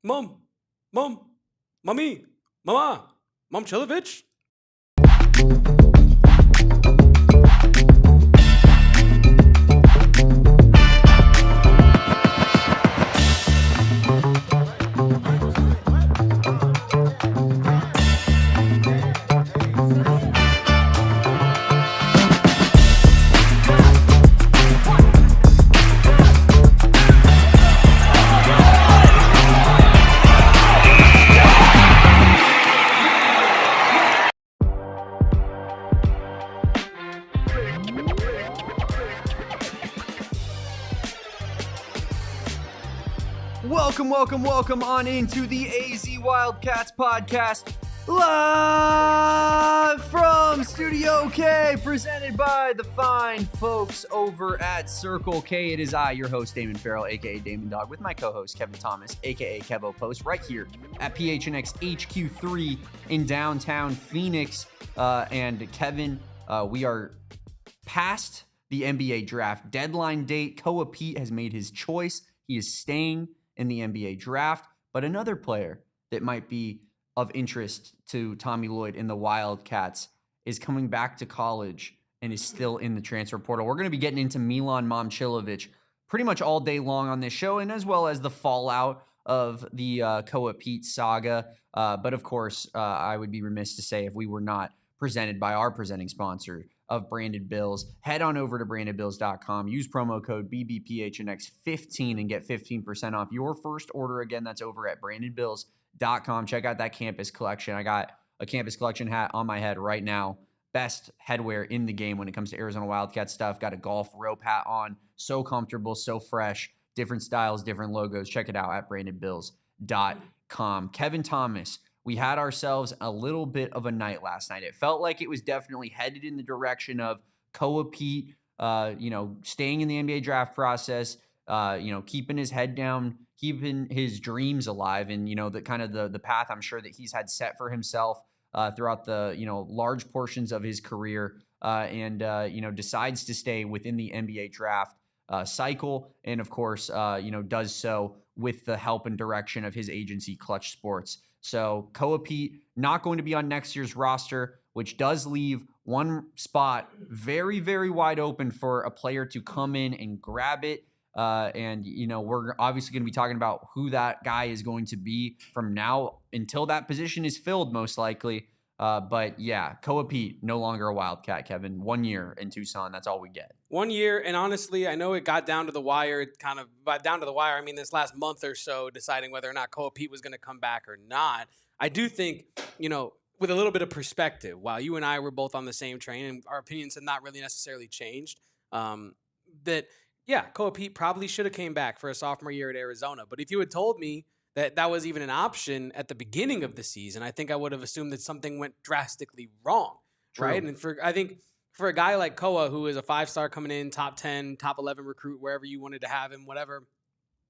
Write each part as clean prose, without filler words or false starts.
Mom, mommy, mama, Momcilovic. Welcome on into the AZ Wildcats podcast, live from Studio K, presented by the fine folks over at Circle K. It is I, your host, Damon Fairall, aka Damon Dog, with my co-host, Kevin Thomas, aka Kevo Post, right here at PHNX HQ3 in downtown Phoenix. And Kevin, we are past the NBA draft deadline date. Koa Peat has made his choice. He is staying in the NBA draft, but another player that might be of interest to Tommy Lloyd in the Wildcats is coming back to college and is still in the transfer portal. We're going to be getting into Milan Momcilovic pretty much all day long on this show, and as well as the fallout of the Koa Peat saga. But of course, I would be remiss to say if we were not presented by our presenting sponsor of Branded Bills. Head on over to brandedbills.com. Use promo code BBPHNX15 and get 15% off your first order. Again, that's over at brandedbills.com. Check out that campus collection. I got a campus collection hat on my head right now. Best headwear in the game when it comes to Arizona Wildcats stuff. Got a golf rope hat on. So comfortable, so fresh. Different styles, different logos. Check it out at brandedbills.com. Kevin Thomas, we had ourselves a little bit of a night last night. It felt like it was definitely headed in the direction of Koa Peat, staying in the NBA draft process, keeping his head down, keeping his dreams alive, and, the path I'm sure that he's had set for himself throughout the, large portions of his career, and decides to stay within the NBA draft cycle. And of course, does so with the help and direction of his agency, Clutch Sports. So Koa Peat not going to be on next year's roster, which does leave one spot very, very wide open for a player to come in and grab it. We're obviously going to be talking about who that guy is going to be from now until that position is filled, most likely. But yeah, Koa Peat, no longer a Wildcat, Kevin. 1 year in Tucson. That's all we get. 1 year. And honestly, I know it got down to the wire, by down to the wire, I mean this last month or so, deciding whether or not Koa Peat was going to come back or not. I do think, with a little bit of perspective, while you and I were both on the same train and our opinions have not really necessarily changed, Koa Peat probably should have came back for a sophomore year at Arizona. But if you had told me that was even an option at the beginning of the season, I think I would have assumed that something went drastically wrong. True. Right? And I think for a guy like Koa, who is a 5-star coming in, top 10, top 11 recruit, wherever you wanted to have him, whatever,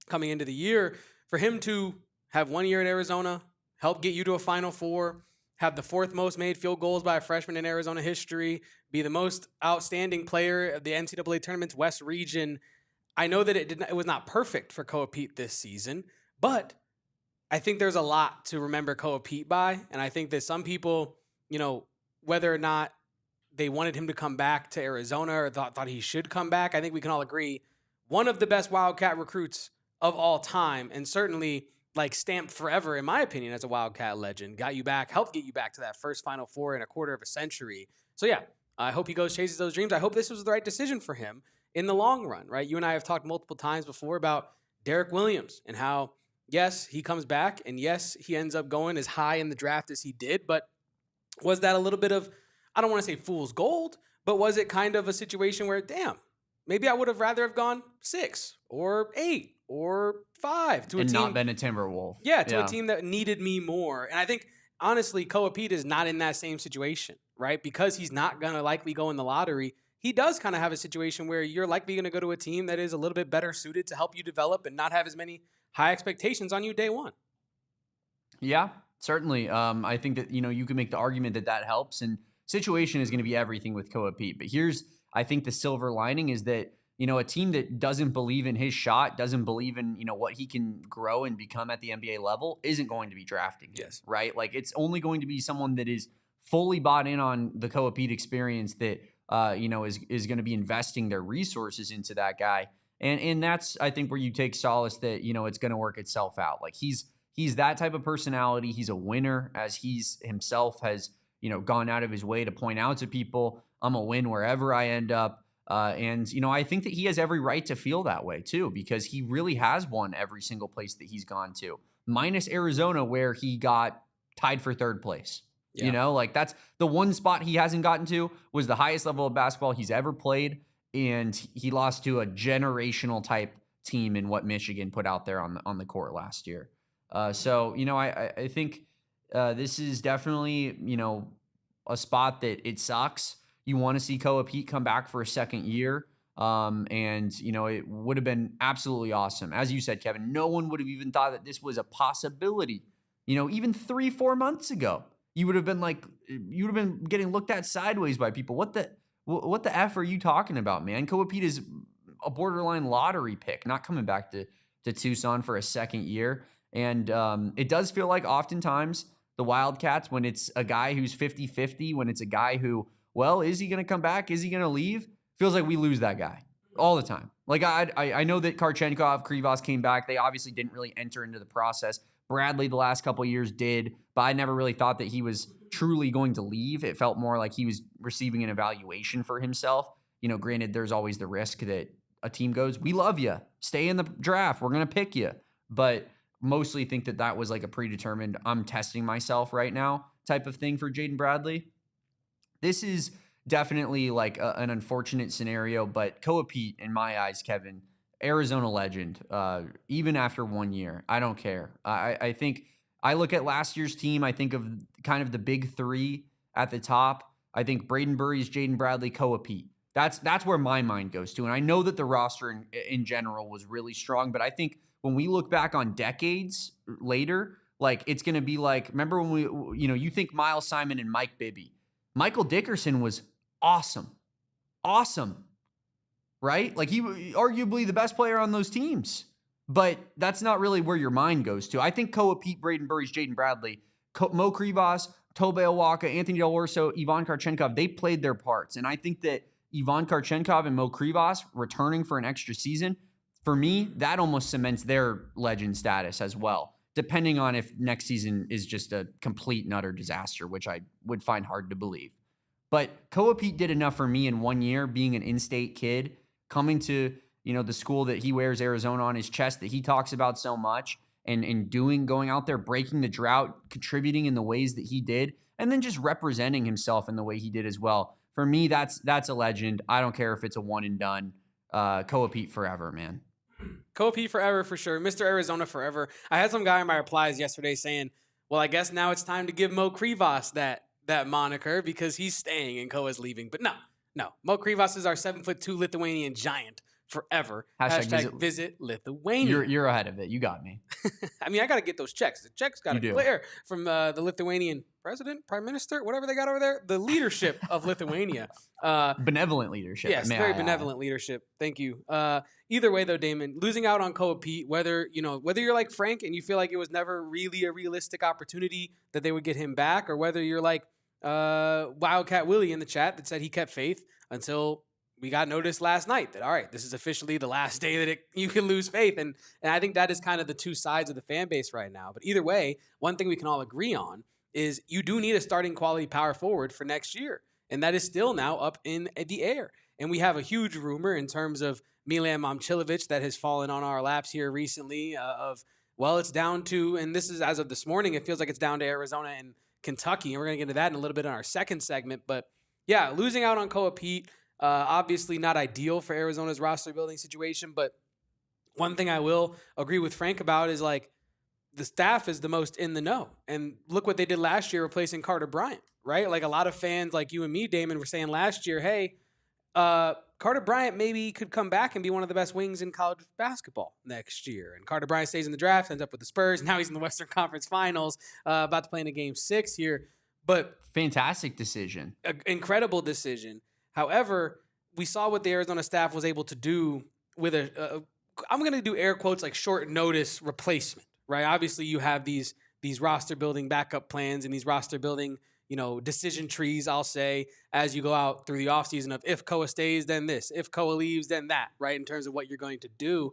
coming into the year, for him to have 1 year at Arizona, help get you to a Final Four, have the 4th most made field goals by a freshman in Arizona history, be the most outstanding player of the NCAA tournament's West region. I know that it was not perfect for Koa Peat this season, but I think there's a lot to remember Koa Peat by. And I think that some people, whether or not they wanted him to come back to Arizona or thought he should come back, I think we can all agree, one of the best Wildcat recruits of all time, and certainly stamped forever, in my opinion, as a Wildcat legend. Got you back, helped get you back to that first Final Four in a quarter of a century. So yeah, I hope he chases those dreams. I hope this was the right decision for him in the long run, right? You and I have talked multiple times before about Derek Williams and how, yes, he comes back, and yes, he ends up going as high in the draft as he did, but was that a little bit of, I don't want to say fool's gold, but was it kind of a situation where, damn, maybe I would have rather have gone 6 or 8 or 5 to a team. And not been a Timberwolf. Yeah, a team that needed me more. And I think, honestly, Koa Peat is not in that same situation, right? Because he's not going to likely go in the lottery. He does kind of have a situation where you're likely going to go to a team that is a little bit better suited to help you develop and not have as many high expectations on you day one. Yeah, certainly. I think that, you can make the argument that helps, and situation is going to be everything with Koa Peat. But here's, I think, the silver lining is that a team that doesn't believe in his shot, doesn't believe in, what he can grow and become at the NBA level isn't going to be drafting him, Yes. right? Like it's only going to be someone that is fully bought in on the Koa Peat experience that, is going to be investing their resources into that guy. And that's, I think, where you take solace that, it's going to work itself out. Like he's that type of personality. He's a winner, as he's himself has, gone out of his way to point out to people, I'm a win wherever I end up. And I think that he has every right to feel that way too, because he really has won every single place that he's gone to, minus Arizona, where he got tied for third place. Yeah. Like that's the one spot he hasn't gotten to, was the highest level of basketball he's ever played. And he lost to a generational type team in what Michigan put out there on the court last year. So I think this is definitely, a spot that it sucks. You want to see Koa Peat come back for a second year. And, it would have been absolutely awesome. As you said, Kevin, no one would have even thought that this was a possibility. Even 3-4 months ago, you would have been getting looked at sideways by people. What the F are you talking about, man? Koa Peat is a borderline lottery pick, not coming back to Tucson for a second year. And it does feel like oftentimes the Wildcats, when it's a guy who's 50-50, when it's a guy who, well, is he going to come back? Is he going to leave? Feels like we lose that guy all the time. Like I know that Karchenkov, Krivas came back. They obviously didn't really enter into the process. Bradley the last couple of years did, but I never really thought that he was truly going to leave. It felt more like he was receiving an evaluation for himself. Granted, there's always the risk that a team goes, we love you, stay in the draft, we're going to pick you. But mostly think that was like a predetermined, I'm testing myself right now type of thing for Jaden Bradley. This is definitely like an unfortunate scenario, but Koa Peat, in my eyes, Kevin, Arizona legend, even after 1 year, I don't care. I think I look at last year's team, I think of kind of the big three at the top. I think Braden Burries, Jaden Bradley, Koa Peat. That's where my mind goes to. And I know that the roster in general was really strong, but I think when we look back on decades later, like it's going to be like, remember when you think Miles Simon and Mike Bibby. Michael Dickerson was awesome, right? Like he arguably the best player on those teams, but that's not really where your mind goes to. I think Koa Peat, Braden Burries, Jaden Bradley, Mo Krivas, Tobe Awaka, Anthony Del Orso, Ivan Karchenkov, they played their parts. And I think that Ivan Karchenkov and Mo Krivas returning for an extra season, for me, that almost cements their legend status as well, depending on if next season is just a complete and utter disaster, which I would find hard to believe. But Koa Peat did enough for me in 1 year, being an in-state kid, coming to, the school that he wears Arizona on his chest that he talks about so much, and going out there, breaking the drought, contributing in the ways that he did, and then just representing himself in the way he did as well. For me, that's a legend. I don't care if it's a one and done. Koa Peat forever, man. Koa Peat forever for sure. Mr. Arizona forever. I had some guy in my replies yesterday saying, well, I guess now it's time to give Mo Krivas that moniker because he's staying and Koa's leaving. But no. Mo Krivas is our 7'2" Lithuanian giant forever. Hashtag visit Lithuania. You're ahead of it. You got me. I mean, I got to get those checks. The checks got to clear from the Lithuanian president, prime minister, whatever they got over there. The leadership of Lithuania. Benevolent leadership. Yes, very benevolent leadership. Thank you. Either way, though, Damon, losing out on Koa Peat, whether you're like Frank and you feel like it was never really a realistic opportunity that they would get him back, or whether you're like Wildcat Willie in the chat that said he kept faith until we got notice last night that, all right, this is officially the last day that you can lose faith. And I think that is kind of the two sides of the fan base right now. But either way, one thing we can all agree on is you do need a starting quality power forward for next year. And that is still now up in the air. And we have a huge rumor in terms of Milan Momcilovic that has fallen on our laps here recently it's down to, and this is as of this morning, it feels like it's down to Arizona and Kentucky. And we're going to get into that in a little bit in our second segment. But yeah, losing out on Koa Peat, obviously not ideal for Arizona's roster building situation. But one thing I will agree with Frank about is like the staff is the most in the know. And look what they did last year replacing Carter Bryant, right? Like a lot of fans like you and me, Damon, were saying last year, hey, Carter Bryant maybe could come back and be one of the best wings in college basketball next year. And Carter Bryant stays in the draft, ends up with the Spurs. Now he's in the Western Conference Finals, about to play in a Game 6 here. But fantastic decision. Incredible decision. However, we saw what the Arizona staff was able to do with I'm going to do air quotes like short notice replacement, right? Obviously, you have these roster building backup plans and these roster building, decision trees, I'll say, as you go out through the offseason of if Koa stays, then this, if Koa leaves, then that, right? In terms of what you're going to do.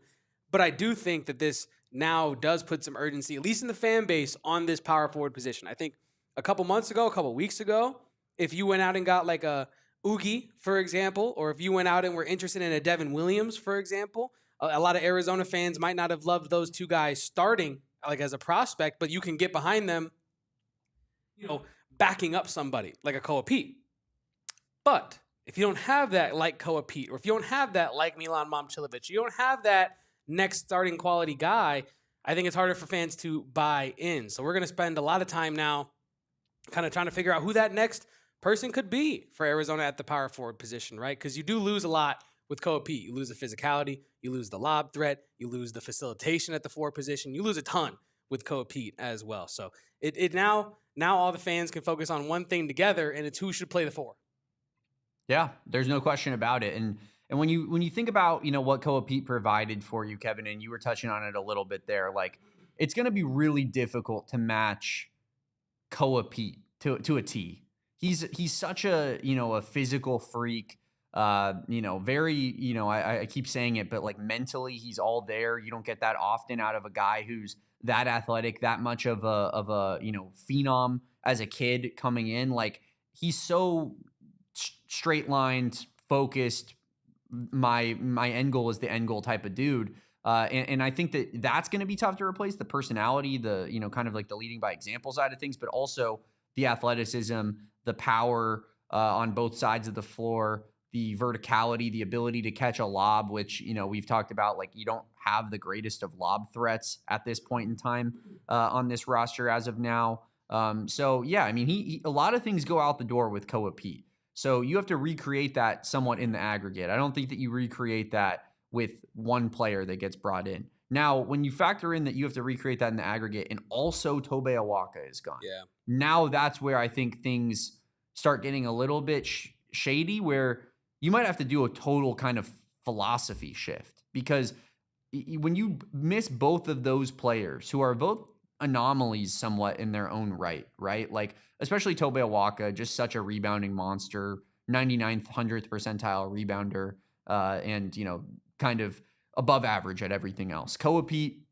But I do think that this now does put some urgency, at least in the fan base, on this power forward position. I think a couple weeks ago, if you went out and got like a Oogie, for example, or if you went out and were interested in a Devin Williams, for example, a lot of Arizona fans might not have loved those two guys starting like as a prospect, but you can get behind them, backing up somebody like a Koa Peat. But if you don't have that like Koa Peat, or if you don't have that like Milan Momcilovic, you don't have that next starting quality guy, I think it's harder for fans to buy in. So we're going to spend a lot of time now kind of trying to figure out who that next person could be for Arizona at the power forward position, right? Because you do lose a lot with Koa Peat. You lose the physicality, you lose the lob threat, you lose the facilitation at the forward position, you lose a ton with Koa Peat as well. So it now all the fans can focus on one thing together, and it's who should play the four. Yeah, there's no question about it. And when you think about, what Koa Peat provided for you, Kevin, and you were touching on it a little bit there, like it's going to be really difficult to match Koa Peat to a T. He's such a, a physical freak, very, I keep saying it, but like mentally he's all there. You don't get that often out of a guy who's that athletic, that much of a, phenom as a kid coming in. Like he's so straight lined, focused. My end goal is the end goal type of dude. And I think that's going to be tough to replace, the personality, the, kind of like the leading by example side of things, but also the athleticism, the power on both sides of the floor, the verticality, the ability to catch a lob, which, we've talked about, like you don't have the greatest of lob threats at this point in time on this roster as of now. So yeah, I mean, he a lot of things go out the door with Koa Peat. So you have to recreate that somewhat in the aggregate. I don't think that you recreate that with one player that gets brought in. Now, when you factor in that you have to recreate that in the aggregate and also Tobe Awaka is gone. Yeah. Now that's where I think things start getting a little bit shady, where you might have to do a total kind of philosophy shift, because when you miss both of those players who are both anomalies somewhat in their own right? Like, especially Tobe Awaka, just such a rebounding monster, 99th, 100th percentile rebounder, and, kind of above average at everything else. Koa Peat,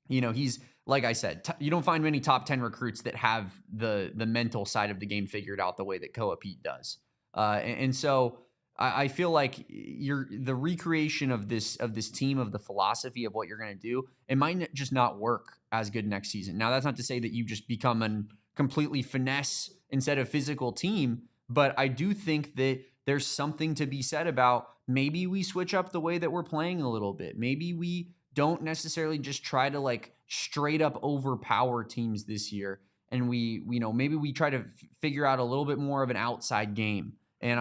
he's, like I said, you don't find many top 10 recruits that have the mental side of the game figured out the way that Koa Peat does. And so I feel like the recreation of this team, of the philosophy of what you're going to do, it might just not work as good next season. Now, that's not to say that you just become a completely finesse instead of physical team, but I do think that there's something to be said about maybe we switch up the way that we're playing a little bit. Maybe we don't necessarily just try to like straight up overpower teams this year, and maybe we try to figure out a little bit more of an outside game. And,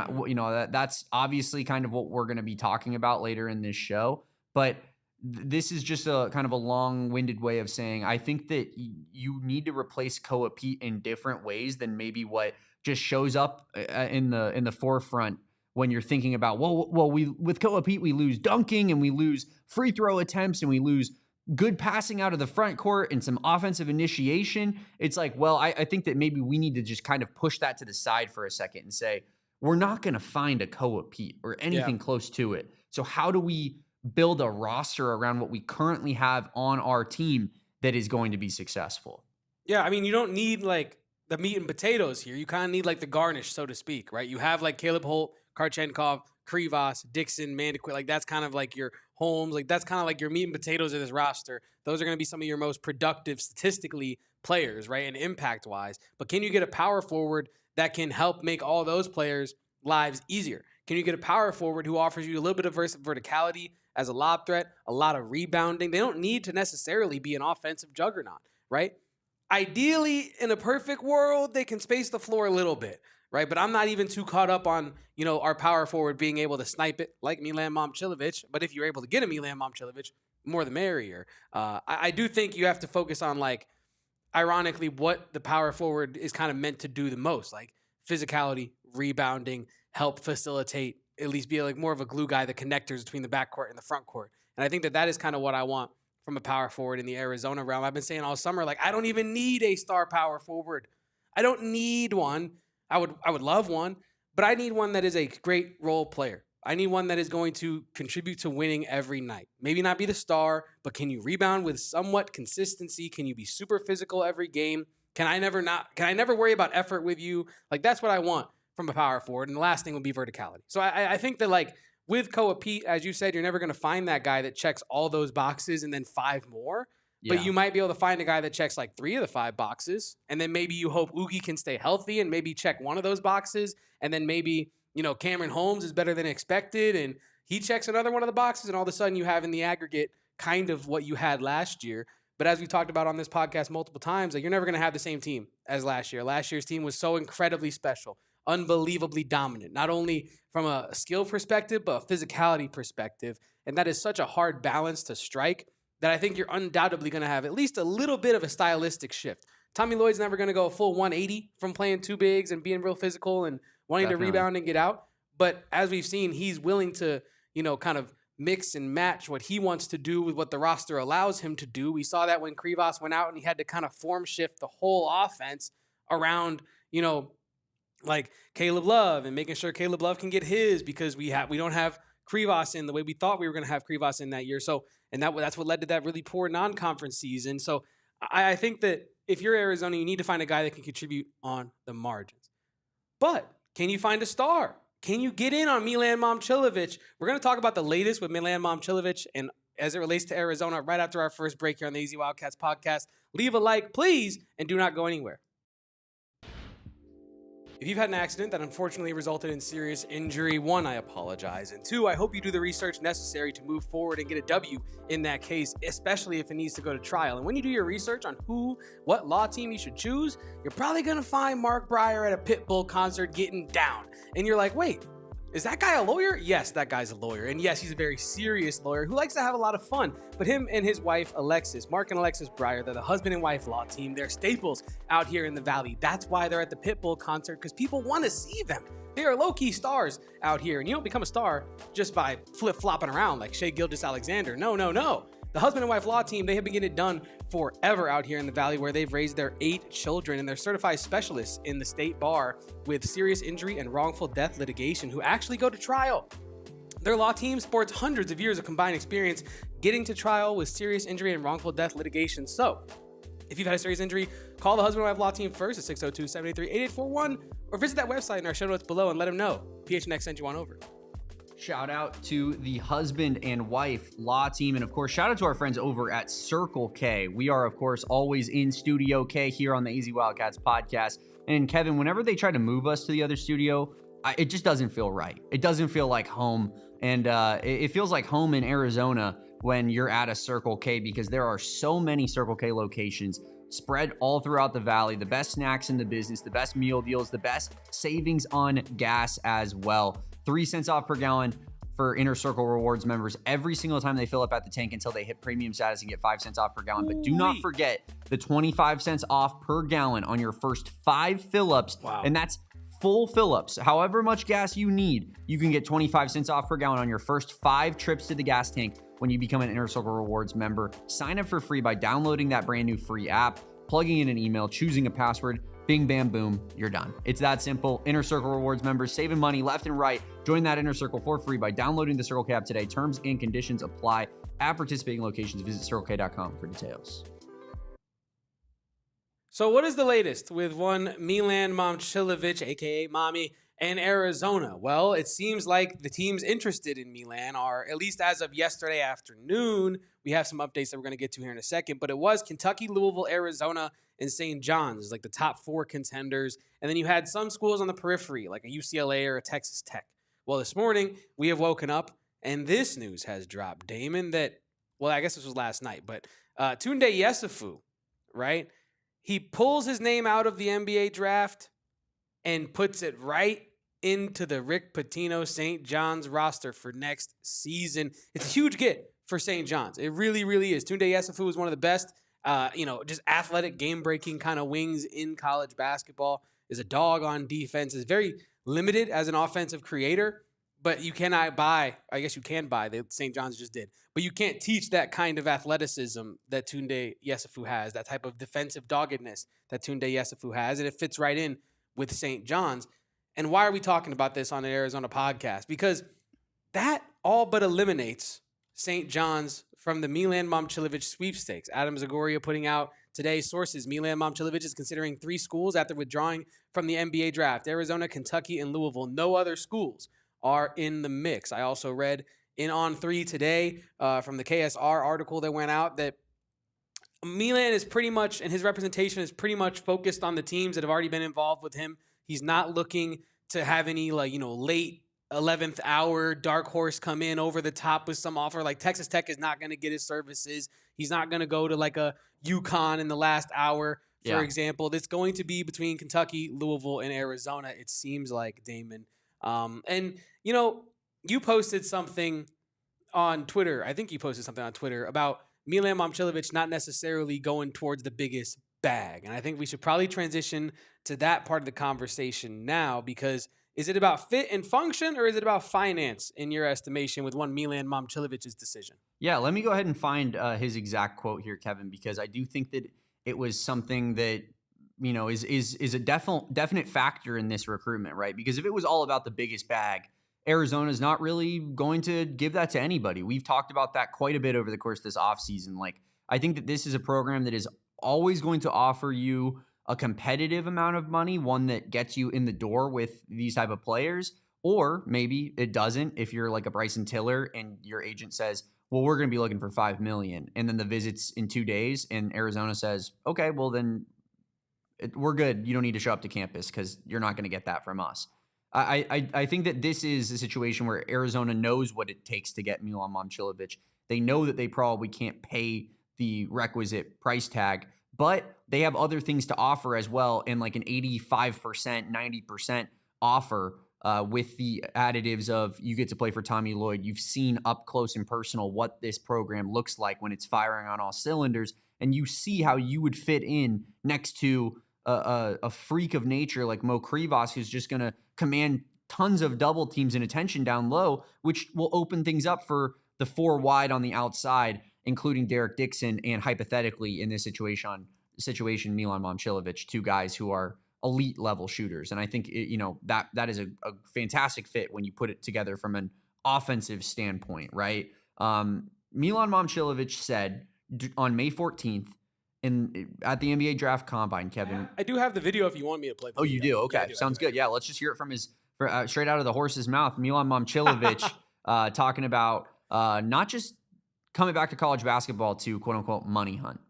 that's obviously kind of what we're going to be talking about later in this show. But this is just a kind of a long-winded way of saying I think that you need to replace Koa Peat in different ways than maybe what just shows up in the forefront when you're thinking about, with Koa Peat, we lose dunking and we lose free throw attempts and we lose good passing out of the front court and some offensive initiation. It's like, I think that maybe we need to just kind of push that to the side for a second and say, we're not going to find a Koa Peat or anything close to it. So how do we build a roster around what we currently have on our team that is going to be successful? Yeah, I mean, you don't need like the meat and potatoes here. You kind of need like the garnish, so to speak, right? You have like Caleb Holt, Karchenkov, Krivas, Dixon, Mandequit. Like that's kind of like your Holmes. Like that's kind of like your meat and potatoes of this roster. Those are going to be some of your most productive statistically players, right? And impact-wise. But can you get a power forward that can help make all those players' lives easier? Can you get a power forward who offers you a little bit of verticality as a lob threat, a lot of rebounding? They don't need to necessarily be an offensive juggernaut, right? Ideally, in a perfect world, they can space the floor a little bit, right? But I'm not even too caught up on, our power forward being able to snipe it like Milan Momcilovic. But if you're able to get a Milan Momcilovic, more the merrier. I do think you have to focus on, like, ironically, what the power forward is kind of meant to do the most, like physicality, rebounding, help facilitate, at least be like more of a glue guy, the connectors between the backcourt and the front court. And I think that is kind of what I want from a power forward in the Arizona realm. I've been saying all summer, like, I don't even need a star power forward. I don't need one. I would love one, but I need one that is a great role player. I need one that is going to contribute to winning every night. Maybe not be the star, but can you rebound with somewhat consistency? Can you be super physical every game? Can I never worry about effort with you? Like, that's what I want from a power forward. And the last thing would be verticality. So I think that, like, with Koa Peat, as you said, you're never going to find that guy that checks all those boxes and then 5 more. Yeah. But you might be able to find a guy that checks like 3 of the 5 boxes. And then maybe you hope Oogie can stay healthy and maybe check one of those boxes. And then maybe, Cameron Holmes is better than expected and he checks another one of the boxes. And all of a sudden you have in the aggregate kind of what you had last year. But as we talked about on this podcast multiple times, like, you're never going to have the same team as last year. Last year's team was so incredibly special, unbelievably dominant, not only from a skill perspective, but a physicality perspective. And that is such a hard balance to strike that I think you're undoubtedly going to have at least a little bit of a stylistic shift. Tommy Lloyd's never going to go a full 180 from playing 2 bigs and being real physical and wanting to rebound and get out. But as we've seen, he's willing to, kind of mix and match what he wants to do with what the roster allows him to do. We saw that when Krivas went out and he had to kind of form shift the whole offense around, like Caleb Love and making sure Caleb Love can get his because we don't have Krivas in the way we thought we were going to have Krivas in that year. So, and that's what led to that really poor non-conference season. So I think that if you're Arizona, you need to find a guy that can contribute on the margins. But can you find a star? Can you get in on Milan Momcilovic? We're going to talk about the latest with Milan Momcilovic and as it relates to Arizona right after our first break here on the Easy Wildcats podcast. Leave a like, please, and do not go anywhere. If you've had an accident that unfortunately resulted in serious injury, 1, I apologize. And 2, I hope you do the research necessary to move forward and get a W in that case, especially if it needs to go to trial. And when you do your research on what law team you should choose, you're probably going to find Mark Breyer at a Pitbull concert getting down. And you're like, wait, is that guy a lawyer? Yes, that guy's a lawyer. And yes, he's a very serious lawyer who likes to have a lot of fun. But him and his wife, Alexis, Mark and Alexis Breyer, they're the husband and wife law team. They're staples out here in the Valley. That's why they're at the Pitbull concert, because people want to see them. They are low-key stars out here. And you don't become a star just by flip-flopping around like Shai Gilgeous-Alexander. No. The husband and wife law team, they have been getting it done forever out here in the Valley, where they've raised their 8 children, and they're certified specialists in the state bar with serious injury and wrongful death litigation who actually go to trial. Their law team sports hundreds of years of combined experience getting to trial with serious injury and wrongful death litigation. So if you've had a serious injury, call the husband and wife law team first at 602-783-8841 or visit that website in our show notes below and let them know PHNX sent you on over. Shout out to the husband and wife law team. And of course, shout out to our friends over at Circle K. We are, of course, always in Studio K here on the Easy Wildcats podcast. And Kevin, whenever they try to move us to the other studio, it just doesn't feel right. It doesn't feel like home. And it feels like home in Arizona when you're at a Circle K, because there are so many Circle K locations spread all throughout the Valley, the best snacks in the business, the best meal deals, the best savings on gas as well. 3 cents off per gallon for Inner Circle Rewards members every single time they fill up at the tank until they hit premium status and get 5 cents off per gallon. But do not forget the 25 cents off per gallon on your first 5 fill-ups. Wow. And that's full fill-ups. However much gas you need, you can get 25 cents off per gallon on your first 5 trips to the gas tank when you become an Inner Circle Rewards member. Sign up for free by downloading that brand new free app, plugging in an email, choosing a password. Bing, bam, boom, you're done. It's that simple. Inner Circle Rewards members saving money left and right. Join that Inner Circle for free by downloading the Circle K app today. Terms and conditions apply at participating locations. Visit circlek.com for details. So what is the latest with one Milan Momcilovic, a.k.a. Mommy, and Arizona? Well, it seems like the teams interested in Milan are, at least as of yesterday afternoon, we have some updates that we're going to get to here in a second, but it was Kentucky, Louisville, Arizona, and St. John's, like the top 4 contenders. And then you had some schools on the periphery, like a UCLA or a Texas Tech. Well, this morning, we have woken up, and this news has dropped, Damon, that, well, I guess this was last night, but Tunde Yesufu, right? He pulls his name out of the NBA draft and puts it right into the Rick Pitino St. John's roster for next season. It's a huge get for St. John's. It really, really is. Tunde Yesufu is one of the best, just athletic, game-breaking kind of wings in college basketball. Is a dog on defense. Is very limited as an offensive creator. but you cannot buy. I guess you can buy. St. John's just did, but you can't teach that kind of athleticism that Tunde Yesufu has. That type of defensive doggedness that Tunde Yesufu has, and it fits right in with St. John's. And why are we talking about this on an Arizona podcast? Because that all but eliminates St. John's from the Milan Momcilovic sweepstakes. Adam Zagoria putting out today's sources. Milan Momcilovic is considering 3 schools after withdrawing from the NBA draft: Arizona, Kentucky, and Louisville. No other schools are in the mix. I also read in On3 today from the KSR article that went out that Milan is pretty much, and his representation is pretty much focused on the teams that have already been involved with him. He's not looking to have any late 11th hour dark horse come in over the top with some offer. Like Texas Tech is not going to get his services. He's not going to go to like a UConn in the last hour, for example. It's going to be between Kentucky, Louisville, and Arizona, it seems like, Damon. And you posted something on Twitter. I think you posted something on Twitter about Milan Momcilovic not necessarily going towards the biggest bag. And I think we should probably transition to that part of the conversation now, because is it about fit and function, or is it about finance in your estimation with one Milan Momcilovic's decision? Yeah, let me go ahead and find his exact quote here, Kevin, because I do think that it was something that is a definite factor in this recruitment, right? Because if it was all about the biggest bag, Arizona's not really going to give that to anybody. We've talked about that quite a bit over the course of this offseason. Like, I think that this is a program that is always going to offer you a competitive amount of money, one that gets you in the door with these type of players, or maybe it doesn't. If you're like a Bryson Tiller and your agent says, well, we're going to be looking for $5 million, and then the visit's in 2 days, and Arizona says, okay, well then we're good. You don't need to show up to campus because you're not going to get that from us. I think that this is a situation where Arizona knows what it takes to get Milan Momcilovic. They know that they probably can't pay the requisite price tag, but they have other things to offer as well, and like an 85%, 90% offer with the additives of you get to play for Tommy Lloyd. You've seen up close and personal what this program looks like when it's firing on all cylinders, and you see how you would fit in next to a freak of nature like Mo Krivas, who's just going to command tons of double teams and attention down low, which will open things up for the 4 wide on the outside, including Derek Dixon and hypothetically in this situation Milan Momcilovic, 2 guys who are elite level shooters. And I think that is a fantastic fit when you put it together from an offensive standpoint, right? Milan Momcilovic said on May 14th, at the NBA Draft Combine, Kevin. I do have the video if you want me to play the video. You do? Okay. Yeah, sounds good. Yeah, let's just hear it from straight out of the horse's mouth. Milan Momcilovic talking about not just coming back to college basketball to quote-unquote money hunt.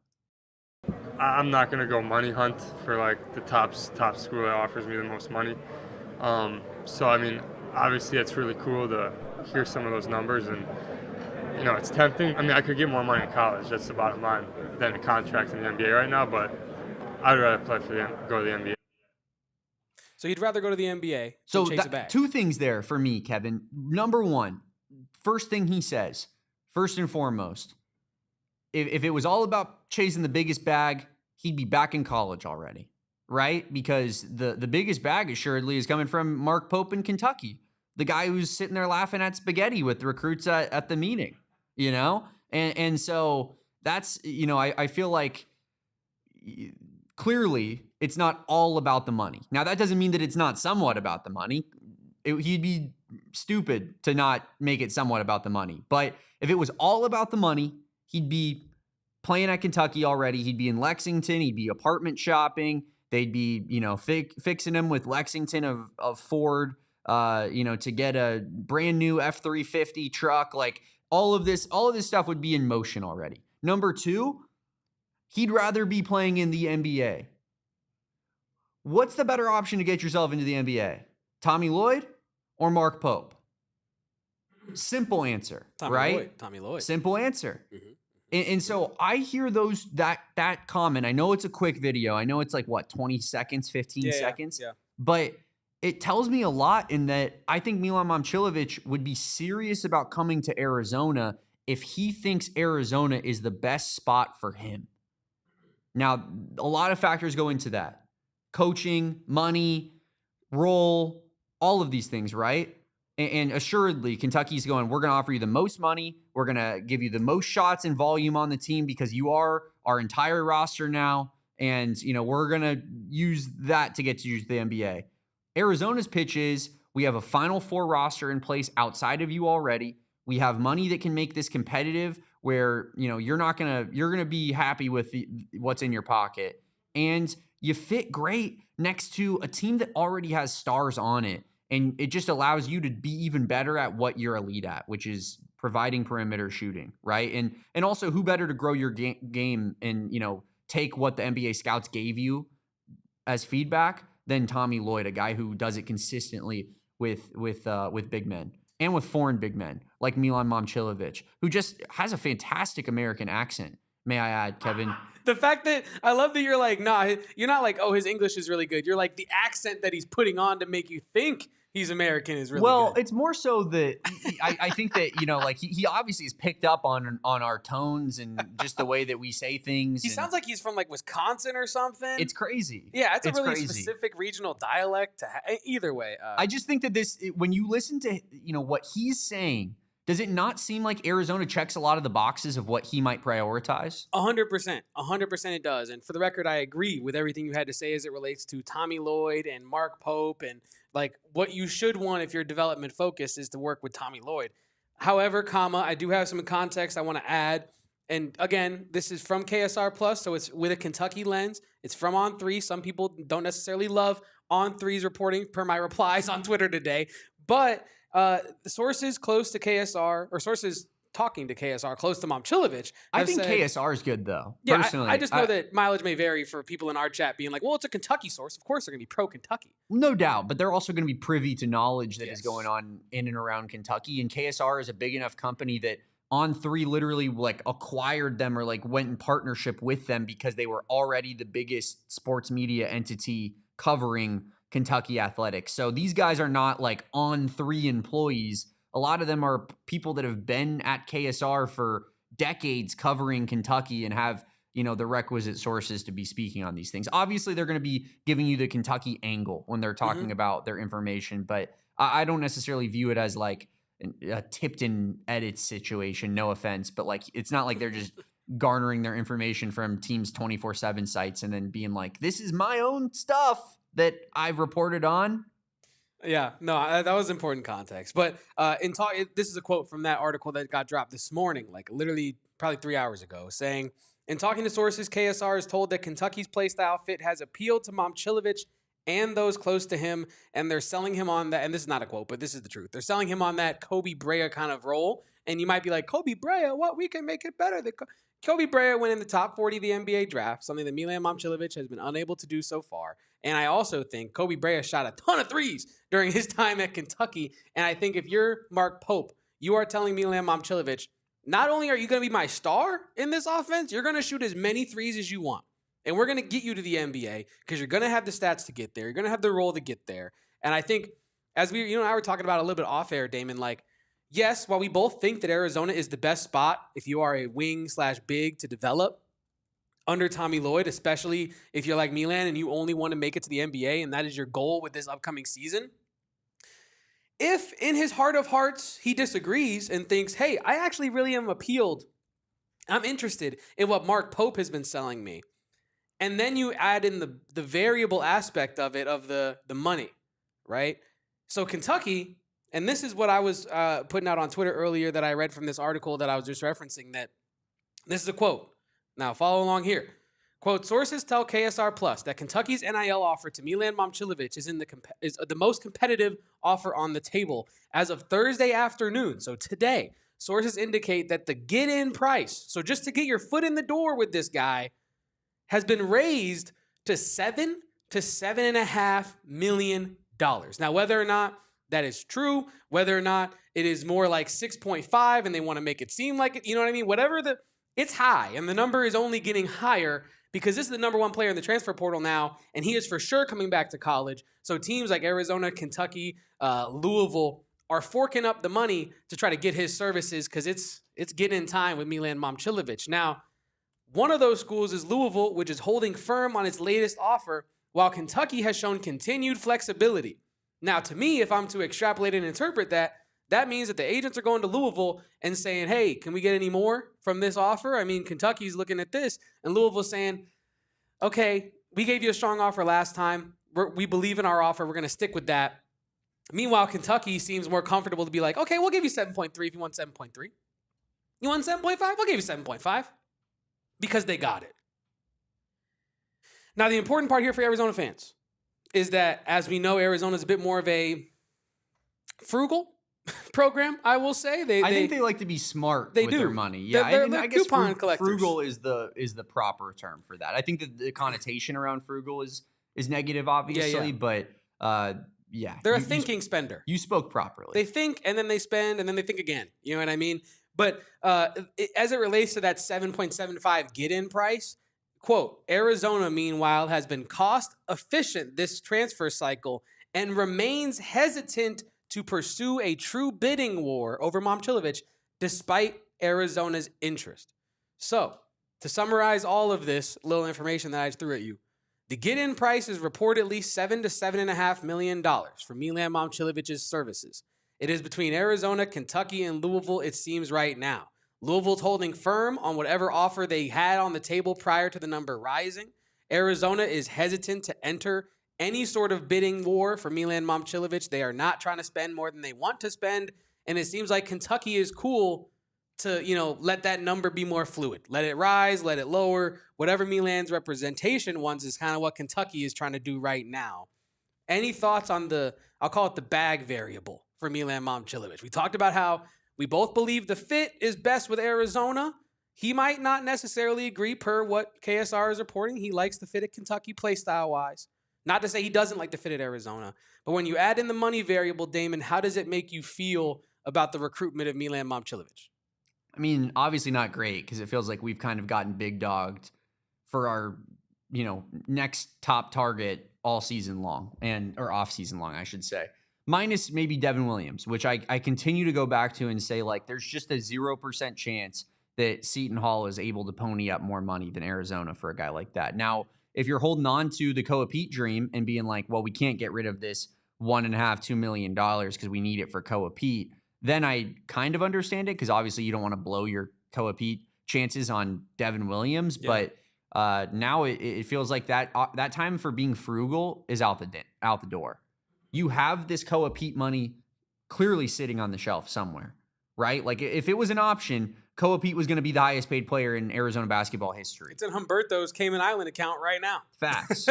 I'm not going to go money hunt for like the top school that offers me the most money. So, I mean, obviously it's really cool to hear some of those numbers, and it's tempting. I mean, I could get more money in college, that's the bottom line, than a contract in the NBA right now, but I'd rather go to the NBA. So you'd rather go to the NBA than chase a bag? 2 things there for me, Kevin. Number one, first thing he says, first and foremost, if it was all about chasing the biggest bag, he'd be back in college already, right? Because the biggest bag assuredly is coming from Mark Pope in Kentucky, the guy who's sitting there laughing at spaghetti with recruits at the meeting. And so that's, I feel like clearly it's not all about the money. Now, that doesn't mean that it's not somewhat about the money. He'd be stupid to not make it somewhat about the money. But if it was all about the money, he'd be playing at Kentucky already. He'd be in Lexington. He'd be apartment shopping. They'd be, fixing him with Lexington of Ford, to get a brand new F-350 truck. Like, all of this stuff would be in motion already. Number 2, he'd rather be playing in the NBA. What's the better option to get yourself into the NBA? Tommy Lloyd or Mark Pope? Simple answer, right? Tommy Lloyd. Simple answer. Mm-hmm. And so I hear that comment. I know it's a quick video. I know it's like, 20 seconds, 15 seconds. Yeah. But it tells me a lot in that I think Milan Momcilovic would be serious about coming to Arizona if he thinks Arizona is the best spot for him. Now, a lot of factors go into that. Coaching, money, role, all of these things, right? And assuredly, Kentucky's going, we're going to offer you the most money. We're going to give you the most shots and volume on the team because you are our entire roster now. And, we're going to use that to get you to the NBA. Arizona's pitch is, we have a Final Four roster in place outside of you already. We have money that can make this competitive where, you're going to be happy with what's in your pocket. And you fit great next to a team that already has stars on it. And it just allows you to be even better at what you're elite at, which is providing perimeter shooting, right? And also, who better to grow your game and, take what the NBA scouts gave you as feedback than Tommy Lloyd, a guy who does it consistently with big men and with foreign big men like Milan Momcilovic, who just has a fantastic American accent. May I add, Kevin? The fact that I love that you're like, nah, you're not like, oh, his English is really good. You're like, the accent that he's putting on to make you think he's American is really good. Well, it's more so that I think that, he obviously has picked up on our tones and just the way that we say things. He sounds like he's from like Wisconsin or something. It's crazy. Yeah, it's a really specific regional dialect. Either way. I just think that when you listen to, what he's saying, does it not seem like Arizona checks a lot of the boxes of what he might prioritize? 100%. 100% it does. And for the record, I agree with everything you had to say as it relates to Tommy Lloyd and Mark Pope. And like what you should want if your development focus is to work with Tommy Lloyd. However, I do have some context I want to add. And again, this is from KSR Plus, so it's with a Kentucky lens. It's from On3. Some people don't necessarily love On3's reporting per my replies on Twitter today. But the sources close to KSR, or sources talking to KSR close to Momcilovic, I think KSR is good, though. Yeah, personally, I just know that mileage may vary for people in our chat being like, well, it's a Kentucky source. Of course, they're going to be pro-Kentucky. No doubt, but they're also going to be privy to knowledge that is going on in and around Kentucky. And KSR is a big enough company that On3 literally like acquired them or like went in partnership with them because they were already the biggest sports media entity covering Kentucky athletics. So these guys are not like On3 employees. A lot of them are people that have been at KSR for decades covering Kentucky and have, the requisite sources to be speaking on these things. Obviously, they're going to be giving you the Kentucky angle when they're talking about their information, but I don't necessarily view it as like a Tipton edit situation. No offense, but like, it's not like they're just garnering their information from teams 24/7 sites and then being like, this is my own stuff that I've reported on. Yeah, no, that was important context. But this is a quote from that article that got dropped this morning, like literally probably 3 hours ago, saying, in talking to sources, KSR is told that Kentucky's play style fit has appealed to Momcilovic and those close to him, and they're selling him on that, and this is not a quote, but this is the truth. They're selling him on that Kobe Brea kind of role, and you might be like, Kobe Brea, what? We can make it better. Kobe Brea went in the top 40 of the NBA draft, something that Milan Momcilovic has been unable to do so far. And I also think Kobe Brea shot a ton of threes during his time at Kentucky. And I think if you're Mark Pope, you are telling Milan Momcilovic, not only are you going to be my star in this offense, you're going to shoot as many threes as you want. And we're going to get you to the NBA because you're going to have the stats to get there. You're going to have the role to get there. And I think as we, and I were talking about a little bit off air, Damon, like, yes, while we both think that Arizona is the best spot if you are a wing/big to develop under Tommy Lloyd, especially if you're like Milan and you only want to make it to the NBA and that is your goal with this upcoming season. If in his heart of hearts he disagrees and thinks, hey, I actually really am appealed, I'm interested in what Mark Pope has been selling me. And then you add in the variable aspect of it, of the money, right? So Kentucky, and this is what I was putting out on Twitter earlier that I read from this article that I was just referencing, that this is a quote. Now, follow along here. Quote, sources tell KSR Plus that Kentucky's NIL offer to Milan Momcilovic is the most competitive offer on the table as of Thursday afternoon. So today, sources indicate that the get-in price, so just to get your foot in the door with this guy, has been raised to $7 to $7.5 million. Now, whether or not that is true, whether or not it is more like 6.5 and they want to make it seem like it, you know what I mean? It's high, and the number is only getting higher because this is the number one player in the transfer portal now, and he is for sure coming back to college. So teams like Arizona, Kentucky, Louisville are forking up the money to try to get his services because it's getting in time with Milan Momcilovic. Now, one of those schools is Louisville, which is holding firm on its latest offer, while Kentucky has shown continued flexibility. Now, to me, if I'm to extrapolate and interpret that, that means that the agents are going to Louisville and saying, hey, can we get any more from this offer? I mean, Kentucky's looking at this, and Louisville's saying, okay, we gave you a strong offer last time. We believe in our offer. We're going to stick with that. Meanwhile, Kentucky seems more comfortable to be like, okay, we'll give you 7.3 if you want 7.3. You want 7.5? We'll give you 7.5 because they got it. Now, the important part here for Arizona fans is that, as we know, Arizona is a bit more of a frugal program, I will say. I think they like to be smart with their money. Yeah, they're I guess coupon collectors. Frugal is the proper term for that. I think that the connotation around frugal is negative, obviously, but yeah. They're a thinking spender. You spoke properly. They think, and then they spend, and then they think again. You know what I mean? But as it relates to that 7.75 get-in price, quote, Arizona, meanwhile, has been cost efficient this transfer cycle and remains hesitant to pursue a true bidding war over Momcilovic despite Arizona's interest. So, to summarize all of this little information that I just threw at you, the get-in price is reportedly $7 to $7.5 million for Milan Momcilovic's services. It is between Arizona, Kentucky, and Louisville, it seems right now. Louisville's holding firm on whatever offer they had on the table prior to the number rising. Arizona is hesitant to enter any sort of bidding war for Milan Momcilovic. They are not trying to spend more than they want to spend, and it seems like Kentucky is cool to, let that number be more fluid. Let it rise, let it lower. Whatever Milan's representation wants is kind of what Kentucky is trying to do right now. Any thoughts on I'll call it the bag variable for Milan Momcilovic? We talked about how we both believe the fit is best with Arizona. He might not necessarily agree per what KSR is reporting. He likes the fit at Kentucky play style-wise. Not to say he doesn't like the fit at Arizona. But when you add in the money variable, Damon, how does it make you feel about the recruitment of Milan Momcilovic? I mean, obviously not great because it feels like we've kind of gotten big dogged for our, next top target all season long or off season long, I should say. Minus maybe Devin Williams, which I continue to go back to and say, like, there's just a 0% chance that Seton Hall is able to pony up more money than Arizona for a guy like that. Now, if you're holding on to the Koa Peat dream and being like, well, we can't get rid of this $1.5-2 million because we need it for Koa Peat, then I kind of understand it because obviously you don't want to blow your Koa Peat chances on Devin Williams. Yeah. But now it feels like that time for being frugal is out the door. You have this Koa Peat money clearly sitting on the shelf somewhere, right? Like if it was an option, Koa Peat was going to be the highest paid player in Arizona basketball history. It's in Humberto's Cayman Island account right now. Facts.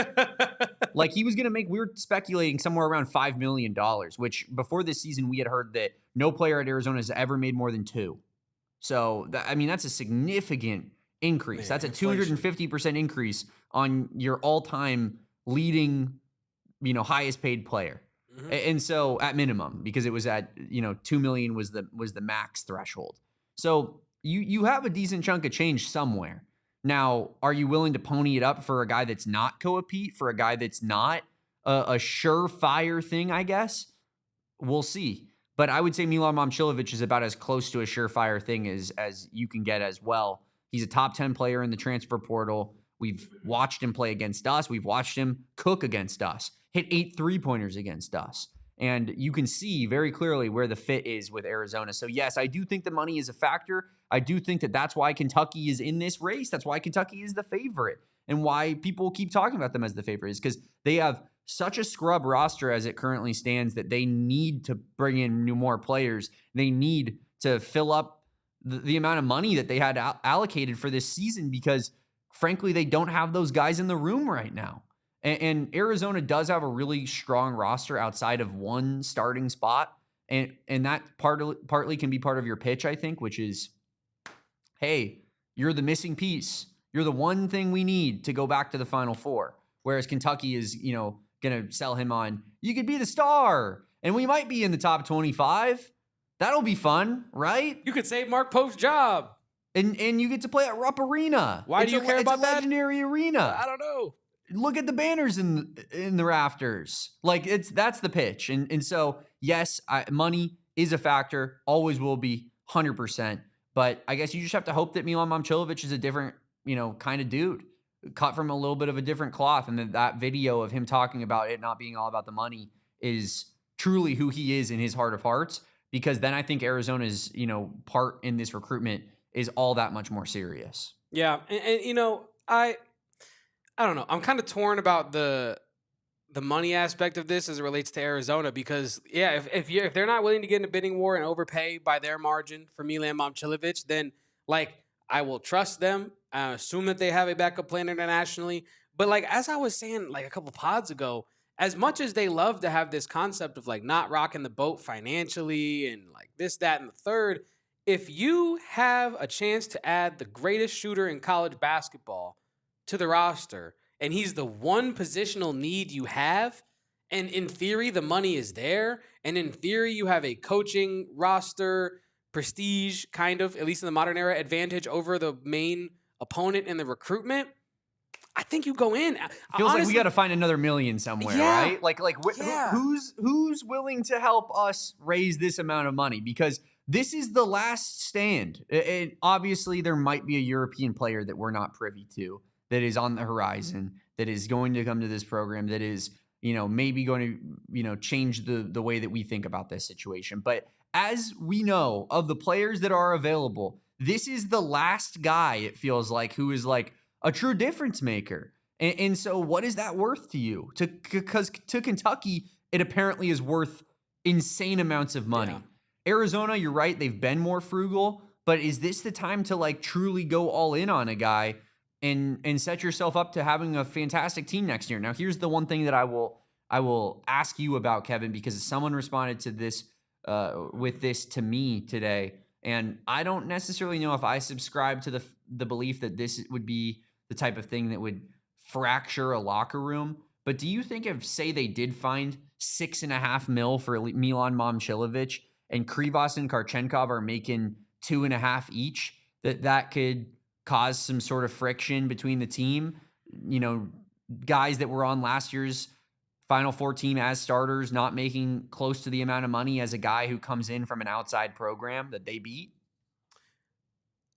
Like he was going to make, we were speculating somewhere around $5 million, which before this season we had heard that no player at Arizona has ever made more than $2 million. So, that's a significant increase. Man, that's a 250% increase on your all-time leading, highest paid player. Mm-hmm. And so at minimum, because it was at, $2 million was the max threshold. So you have a decent chunk of change somewhere. Now, are you willing to pony it up for a guy that's not Koa Peat, for a guy that's not a surefire thing, I guess? We'll see. But I would say Milan Momcilovic is about as close to a surefire thing as you can get as well. He's a top 10 player in the transfer portal. We've watched him play against us. We've watched him cook against us, hit 8 3-pointers against us. And you can see very clearly where the fit is with Arizona. So, yes, I do think the money is a factor. I do think that that's why Kentucky is in this race. That's why Kentucky is the favorite and why people keep talking about them as the favorite is because they have such a scrub roster as it currently stands that they need to bring in more players. They need to fill up the amount of money that they had allocated for this season because, frankly, they don't have those guys in the room right now. And Arizona does have a really strong roster outside of one starting spot. And that partly can be part of your pitch, I think, which is, hey, you're the missing piece. You're the one thing we need to go back to the Final Four. Whereas Kentucky is, going to sell him on, you could be the star. And we might be in the top 25. That'll be fun, right? You could save Mark Pope's job. And you get to play at Rupp Arena. Why do you care about that? It's a legendary arena. I don't know. Look at the banners in the rafters. Like that's the pitch. And so, yes, money is a factor, always will be 100%. But I guess you just have to hope that Milan Momcilovic is a different, kind of dude, cut from a little bit of a different cloth. And that video of him talking about it not being all about the money is truly who he is in his heart of hearts, because then I think Arizona's, part in this recruitment is all that much more serious. Yeah. And I don't know. I'm kind of torn about the money aspect of this as it relates to Arizona, because if they're not willing to get in a bidding war and overpay by their margin for Milan Momcilovic, then I will trust them. I assume that they have a backup plan internationally. But as I was saying a couple pods ago, as much as they love to have this concept of not rocking the boat financially and this, that, and the third, if you have a chance to add the greatest shooter in college basketball to the roster, and he's the one positional need you have, and in theory the money is there, and in theory you have a coaching roster prestige, kind of, at least in the modern era, advantage over the main opponent in the recruitment, I think you go in. Feels honestly, like we got to find another million somewhere, right? Yeah. Who's willing to help us raise this amount of money? Because this is the last stand. And obviously, there might be a European player that we're not privy to that is on the horizon, that is going to come to this program, that is, maybe going to, change the way that we think about this situation. But as we know, of the players that are available, this is the last guy, it feels like, who is a true difference maker. And so what is that worth to you? Because to Kentucky, it apparently is worth insane amounts of money. Yeah. Arizona, you're right, they've been more frugal, but is this the time to truly go all in on a guy and set yourself up to having a fantastic team next year? Now, here's the one thing that I will ask you about, Kevin, because someone responded to this with this to me today, and I don't necessarily know if I subscribe to the belief that this would be the type of thing that would fracture a locker room. But do you think if, say, they did find $6.5 million for Milan Momcilovic and Krivas and Karchenkov are making $2.5 million each, that could cause some sort of friction between the team? Guys that were on last year's Final Four team as starters not making close to the amount of money as a guy who comes in from an outside program that they beat?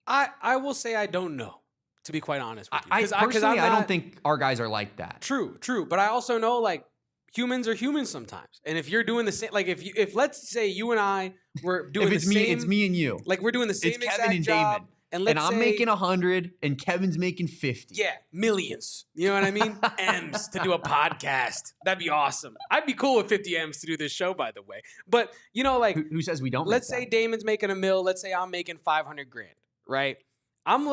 I will say I don't know, to be quite honest with you. Personally, I don't think our guys are like that. True. But I also know humans are humans sometimes. And if you're doing the same, if let's say you and I were doing it's me and you. We're doing the same it's exact Kevin and job. Damon. And I'm making 100 and Kevin's making 50. Yeah, millions. You know what I mean? M's to do a podcast. That'd be awesome. I'd be cool with 50 M's to do this show, by the way. But, who says we don't? Let's say Damon's making $1 million. Let's say I'm making $500,000, right? I'm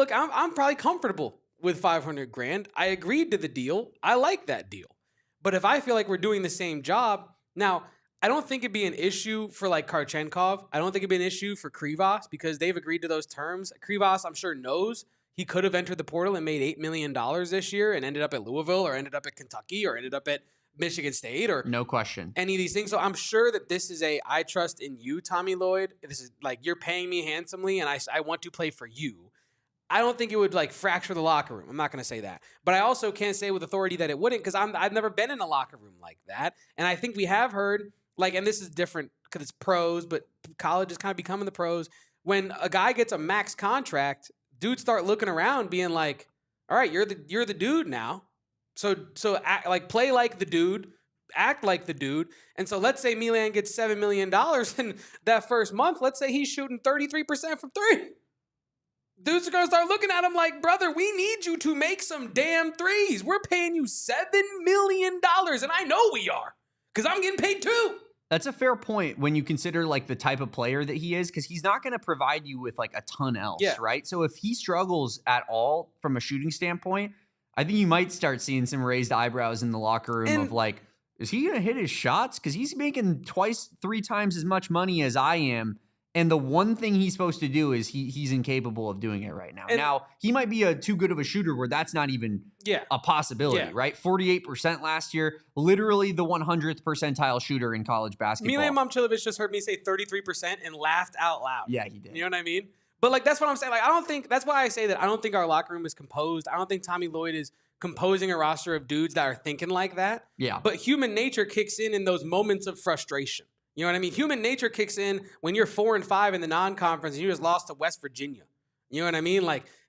probably comfortable with $500,000. I agreed to the deal. I like that deal. But if I feel like we're doing the same job, now, I don't think it'd be an issue for Karchenkov. I don't think it'd be an issue for Krivas because they've agreed to those terms. Krivas, I'm sure, knows he could have entered the portal and made $8 million this year and ended up at Louisville or ended up at Kentucky or ended up at Michigan State or no question any of these things. So I'm sure that this is I trust in you, Tommy Lloyd. This is you're paying me handsomely and I want to play for you. I don't think it would fracture the locker room. I'm not going to say that. But I also can't say with authority that it wouldn't because I've never been in a locker room like that. And I think we have heard and this is different because it's pros, but college is kind of becoming the pros. When a guy gets a max contract, dudes start looking around being like, all right, you're the dude now. So act, play like the dude, act like the dude. And so let's say Milan gets $7 million in that first month. Let's say he's shooting 33% from three. Dudes are going to start looking at him like, brother, we need you to make some damn threes. We're paying you $7 million. And I know we are because I'm getting paid too. That's a fair point when you consider the type of player that he is, because he's not going to provide you with a ton else, right? So if he struggles at all from a shooting standpoint, I think you might start seeing some raised eyebrows in the locker room of is he going to hit his shots? Because he's making 2-3 times as much money as I am. And the one thing he's supposed to do is he's incapable of doing it right now. Now, he might be too good of a shooter where that's not even a possibility, right? 48% last year, literally the 100th percentile shooter in college basketball. Milan Momcilovic just heard me say 33% and laughed out loud. Yeah, he did. You know what I mean? But that's what I'm saying. I don't think, that's why I say that I don't think our locker room is composed. I don't think Tommy Lloyd is composing a roster of dudes that are thinking like that. Yeah. But human nature kicks in those moments of frustration. You know what I mean? Human nature kicks in when you're 4-5 in the non-conference and you just lost to West Virginia. You know what I mean?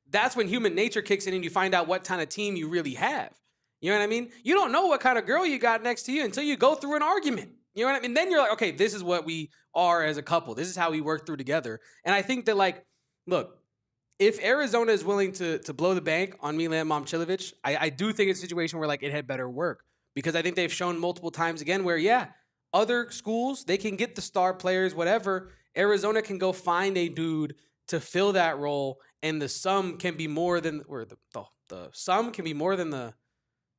That's when human nature kicks in and you find out what kind of team you really have. You know what I mean? You don't know what kind of girl you got next to you until you go through an argument. You know what I mean? Then you're like, okay, this is what we are as a couple. This is how we work through together. And I think that, like, look, if Arizona is willing to blow the bank on Milan Momcilovic, I do think it's a situation where, like, it had better work, because I think they've shown multiple times again where, yeah, other schools, they can get the star players, whatever. Arizona can go find a dude to fill that role, and the sum can be more than, or the sum can be more than the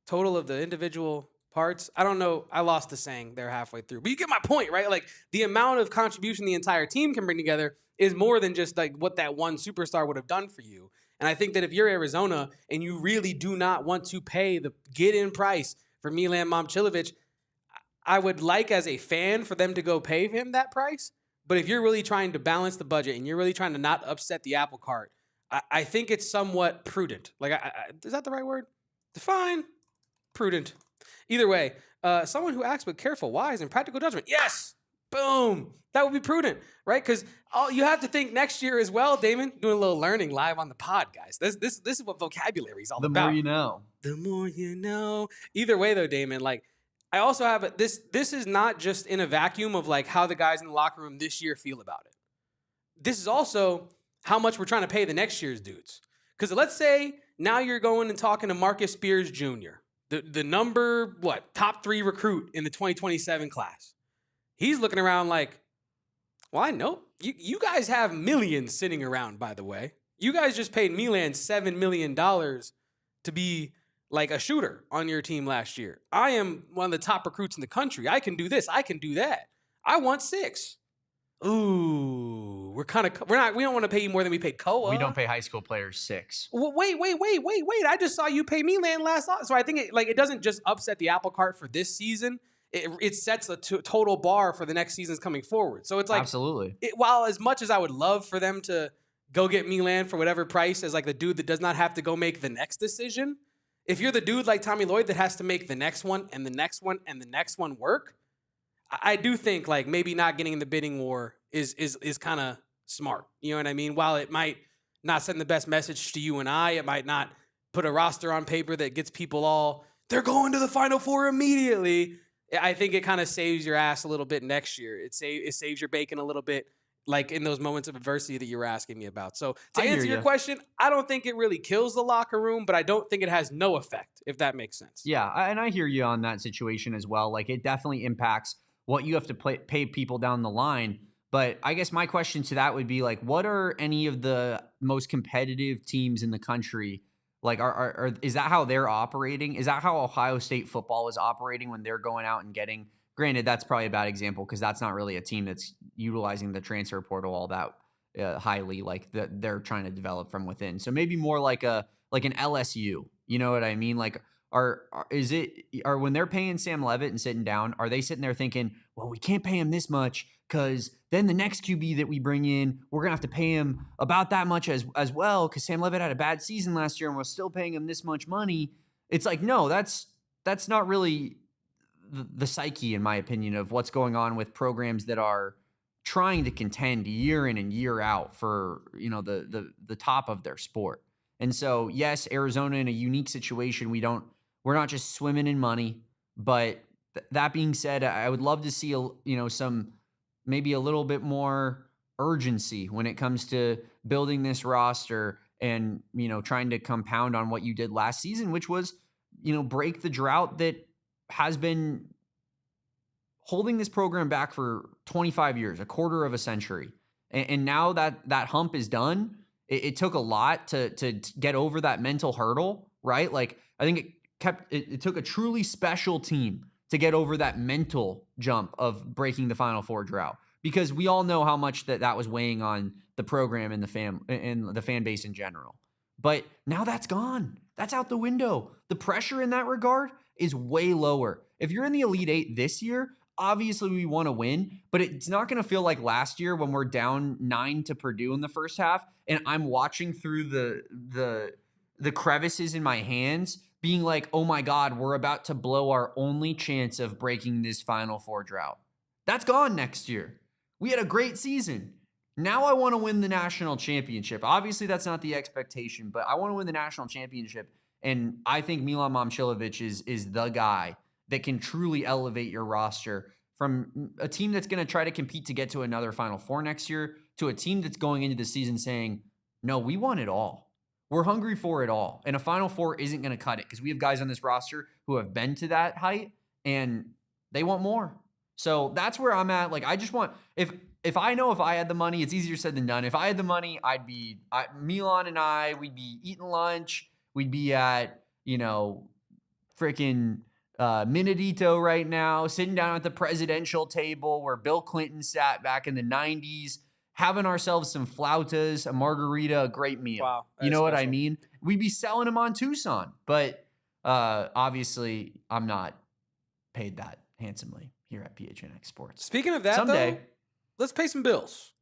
total of the individual parts. I don't know. I lost the saying there halfway through, but you get my point, right? Like, the amount of contribution the entire team can bring together is more than just like what that one superstar would have done for you. And I think that if you're Arizona and you really do not want to pay the get-in price for Milan Momcilovic, I would like, as a fan, for them to go pay him that price. But if you're really trying to balance the budget and you're really trying to not upset the apple cart, I think it's somewhat prudent. Like, is that the right word? Define prudent. Either way, someone who acts with careful, wise, and practical judgment. Yes. Boom. That would be prudent, right? Because you have to think next year as well, Damon. Doing a little learning live on the pod, guys. This is what vocabulary is all about. The more you know. The more you know. Either way, though, Damon, like, I also have this is not just in a vacuum of, like, how the guys in the locker room this year feel about it. This is also how much we're trying to pay the next year's dudes. Because let's say now you're going and talking to Marcus Spears Jr., the number, top 3 recruit in the 2027 class. He's looking around like, well, I know. You guys have millions sitting around, by the way. You guys just paid Milan $7 million to be like a shooter on your team last year. I am one of the top recruits in the country. I can do this. I can do that. I want 6. Ooh, we don't want to pay you more than we paid Koa. We don't pay high school players 6. Well, wait. I just saw you pay Milan last. So I think it doesn't just upset the apple cart for this season. It sets the total bar for the next seasons coming forward. So it's like, absolutely. While as much as I would love for them to go get Milan for whatever price as, like, the dude that does not have to go make the next decision, if you're the dude like Tommy Lloyd that has to make the next one and the next one and the next one work, I do think, like, maybe not getting in the bidding war is kind of smart. You know what I mean? While it might not send the best message to you and I, it might not put a roster on paper that gets people all, they're going to the Final Four immediately. I think it kind of saves your ass a little bit next year. It saves your bacon a little bit, like in those moments of adversity that you were asking me about. So to answer your question, I don't think it really kills the locker room, but I don't think it has no effect, if that makes sense. Yeah, and I hear you on that situation as well. Like, it definitely impacts what you have to pay people down the line. But I guess my question to that would be, like, what are any of the most competitive teams in the country? Like, is that how they're operating? Is that how Ohio State football is operating when they're going out and getting? Granted, that's probably a bad example because that's not really a team that's utilizing the transfer portal all that highly. Like, they're trying to develop from within. So maybe more like an LSU. You know what I mean? Like, when they're paying Sam Levitt and sitting down, are they sitting there thinking, well, we can't pay him this much because then the next QB that we bring in, we're going to have to pay him about that much as well because Sam Levitt had a bad season last year and we're still paying him this much money. It's like, no, that's not really the psyche, in my opinion, of what's going on with programs that are trying to contend year in and year out for, you know, the top of their sport. And so, yes, Arizona in a unique situation. We're not just swimming in money, but that being said, I would love to see maybe a little bit more urgency when it comes to building this roster and, you know, trying to compound on what you did last season, which was, you know, break the drought that has been holding this program back for 25 years, a quarter of a century. And now that hump is done, it took a lot to get over that mental hurdle, right? Like, I think it took a truly special team to get over that mental jump of breaking the Final Four drought, because we all know how much that was weighing on the program and the fan base in general. But now that's gone. That's out the window. The pressure in that regard is way lower. If you're in the Elite Eight this year, obviously we want to win, but it's not going to feel like last year when we're down 9 to Purdue in the first half and I'm watching through the crevices in my hands being like, oh my God, we're about to blow our only chance of breaking this Final Four drought. That's gone next year. We had a great season. Now I want to win the national championship. Obviously, that's not the expectation, but I want to win the national championship. And I think Milan Momcilovic is the guy that can truly elevate your roster from a team that's going to try to compete to get to another Final Four next year to a team that's going into the season saying, no, we want it all. We're hungry for it all. And a Final Four isn't going to cut it because we have guys on this roster who have been to that height and they want more. So that's where I'm at. Like, I just want, if I know if I had the money, it's easier said than done. If I had the money, Milan and we'd be eating lunch. We'd be at, freaking Minadito right now, sitting down at the presidential table where Bill Clinton sat back in the 90s, having ourselves some flautas, a margarita, a great meal. Wow. You know what I mean? We'd be selling them on Tucson. But obviously, I'm not paid that handsomely here at PHNX Sports. Speaking of that, someday, though, let's pay some bills.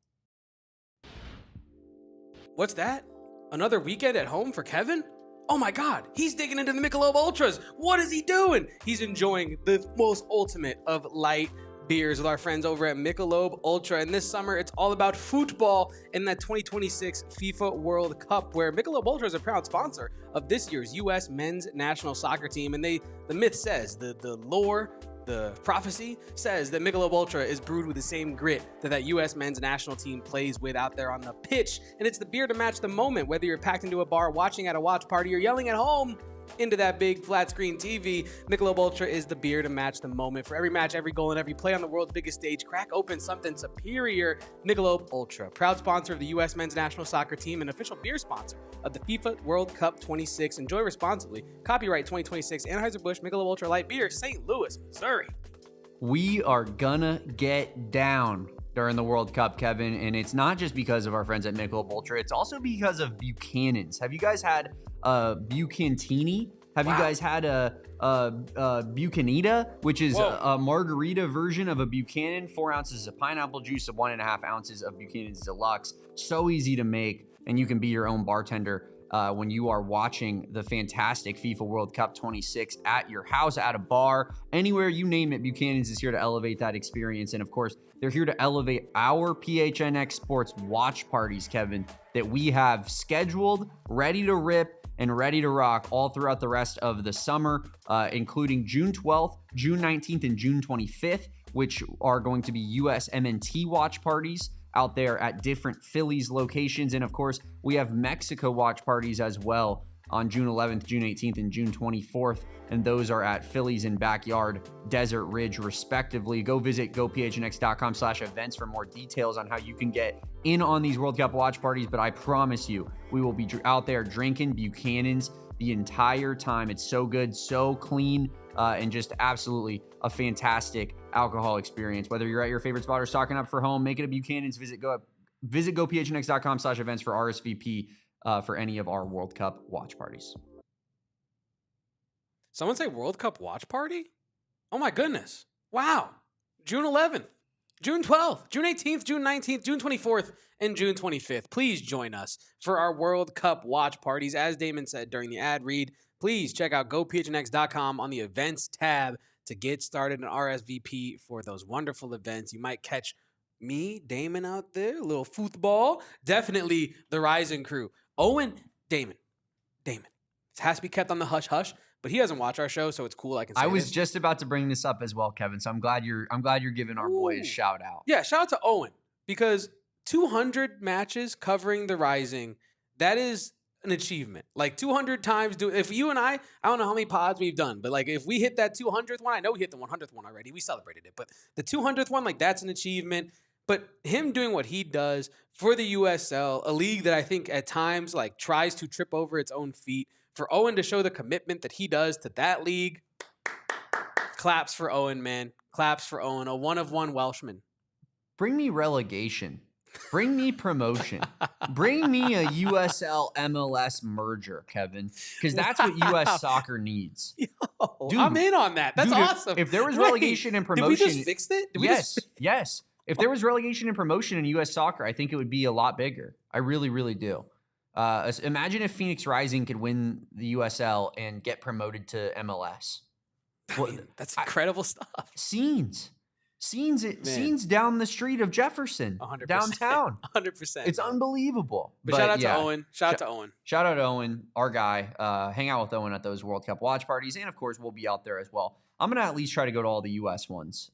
What's that? Another weekend at home for Kevin? Oh my God, he's digging into the Michelob Ultras. What is he doing? He's enjoying the most ultimate of light beers with our friends over at Michelob Ultra. And this summer, it's all about Futbal in that 2026 FIFA World Cup, where Michelob Ultra is a proud sponsor of this year's U.S. men's national soccer team. And the myth says, the lore, the prophecy says that Michelob Ultra is brewed with the same grit that U.S. men's national team plays with out there on the pitch. And it's the beer to match the moment, whether you're packed into a bar, watching at a watch party, or yelling at home into that big flat screen TV. Michelob Ultra is the beer to match the moment. For every match, every goal, and every play on the world's biggest stage, crack open something superior. Michelob Ultra, proud sponsor of the U.S. men's national soccer team and official beer sponsor of the FIFA World Cup 26. Enjoy responsibly. Copyright 2026 Anheuser-Busch Michelob Ultra Light Beer, St. Louis, Missouri. We are gonna get down during the World Cup, Kevin, and it's not just because of our friends at Michelob Ultra. It's also because of Buchanan's. Have you guys had a Bucantini? Have you guys had a Bucanita, which is a margarita version of a Buchanan? 4 ounces of pineapple juice, of 1.5 ounces of Buchanan's Deluxe. So easy to make, and you can be your own bartender when you are watching the fantastic FIFA World Cup 26 at your house, at a bar, anywhere you name it. Buchanan's is here to elevate that experience. And of course, they're here to elevate our PHNX Sports watch parties, Kevin, that we have scheduled, ready to rip, and ready to rock all throughout the rest of the summer, including June 12th, June 19th, and June 25th, which are going to be US MNT watch parties out there at different Phillies locations. And of course, we have Mexico watch parties as well on June 11th, June 18th, and June 24th. And those are at Phillies and Backyard Desert Ridge, respectively. Go visit gophnx.com/events for more details on how you can get in on these World Cup watch parties. But I promise you, we will be out there drinking Buchanan's the entire time. It's so good, so clean, and just absolutely a fantastic alcohol experience. Whether you're at your favorite spot or stocking up for home, make it a Buchanan's. Visit gophnx.com/events for RSVP for any of our World Cup watch parties. Someone say World Cup watch party? Oh my goodness. Wow. June 11th, June 12th, June 18th, June 19th, June 24th, and June 25th. Please join us for our World Cup watch parties. As Damon said during the ad read, please check out gophnx.com on the events tab to get started and RSVP for those wonderful events. You might catch me, Damon, out there, a little football. Definitely the Rising Crew. Owen, Damon. It has to be kept on the hush-hush, but he doesn't watch our show, so it's cool. I can say I was this. just about to bring this up as well, Kevin. So I'm glad you're giving our boy a shout out. Yeah, shout out to Owen, because 200 matches covering the Rising, that is an achievement. Like 200 times, if you and I don't know how many pods we've done, but like if we hit that 200th one, I know we hit the 100th one already. We celebrated it, but the 200th one, like that's an achievement. But him doing what he does for the USL, a league that I think at times like tries to trip over its own feet, for Owen to show the commitment that he does to that league, claps for Owen, man. Claps for Owen, a one-of-one Welshman. Bring me relegation. Bring me promotion. Bring me a USL MLS merger, Kevin, because that's what US soccer needs. Yo, dude, I'm in on that. That's awesome. If there was relegation and promotion, did we just fix it? Yes. If there was relegation and promotion in US soccer, I think it would be a lot bigger. I really, really do. Imagine if Phoenix Rising could win the USL and get promoted to MLS. That's incredible stuff. Scenes down the street of Jefferson, 100%, downtown. 100%. It's unbelievable. But shout out to Owen. Shout out to Owen. Shout out to Owen, our guy. Hang out with Owen at those World Cup watch parties, and of course, we'll be out there as well. I'm gonna at least try to go to all the US ones.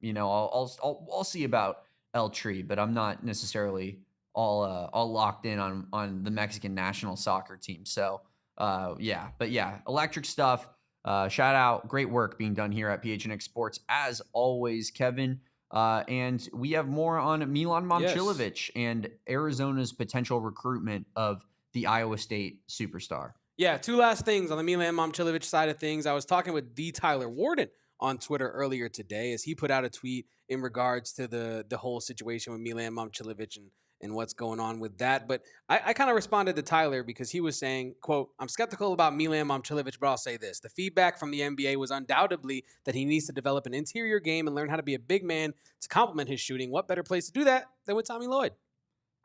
I'll see about ALLCITY, but I'm not necessarily all locked in on the Mexican national soccer team. So electric stuff. Shout out, great work being done here at PHNX Sports as always, Kevin. And we have more on Milan Momcilovic and Arizona's potential recruitment of the Iowa State superstar. Yeah, two last things on the Milan Momcilovic side of things. I was talking with the Tyler Warden on Twitter earlier today as he put out a tweet in regards to the whole situation with Milan Momcilovic and what's going on with that. But I kind of responded to Tyler because he was saying, quote, I'm skeptical about Milan Momcilovic, but I'll say this. The feedback from the NBA was undoubtedly that he needs to develop an interior game and learn how to be a big man to complement his shooting. What better place to do that than with Tommy Lloyd?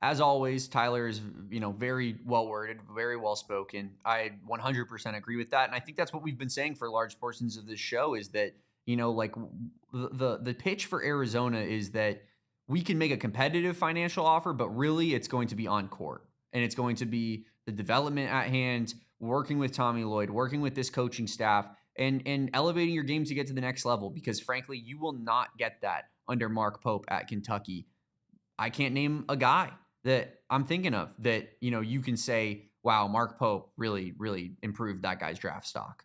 As always, Tyler is, very well-worded, very well-spoken. I 100% agree with that. And I think that's what we've been saying for large portions of this show is that, the pitch for Arizona is that we can make a competitive financial offer, but really it's going to be on court. And it's going to be the development at hand, working with Tommy Lloyd, working with this coaching staff, and elevating your game to get to the next level. Because frankly, you will not get that under Mark Pope at Kentucky. I can't name a guy that I'm thinking of that, you can say, wow, Mark Pope really, really improved that guy's draft stock.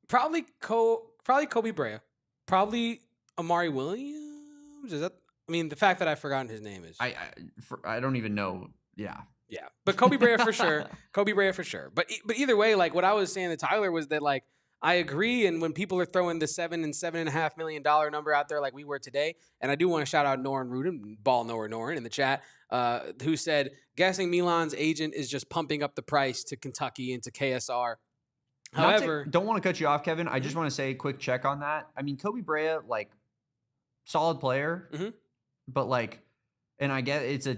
Probably Kobe Brea. Probably Amari Williams. The fact that I've forgotten his name is. I don't even know. Yeah. Yeah. But Kobe Brea for sure. Kobe Brea for sure. But either way, like what I was saying to Tyler was that like I agree. And when people are throwing the $7 and $7.5 million number out there like we were today, and I do want to shout out Noren Rudin, ball knower Noren in the chat, who said, guessing Milan's agent is just pumping up the price to Kentucky and to KSR. However, don't want to cut you off, Kevin. I just want to say a quick check on that. I mean, Kobe Brea, like, solid player, but like, and I get it's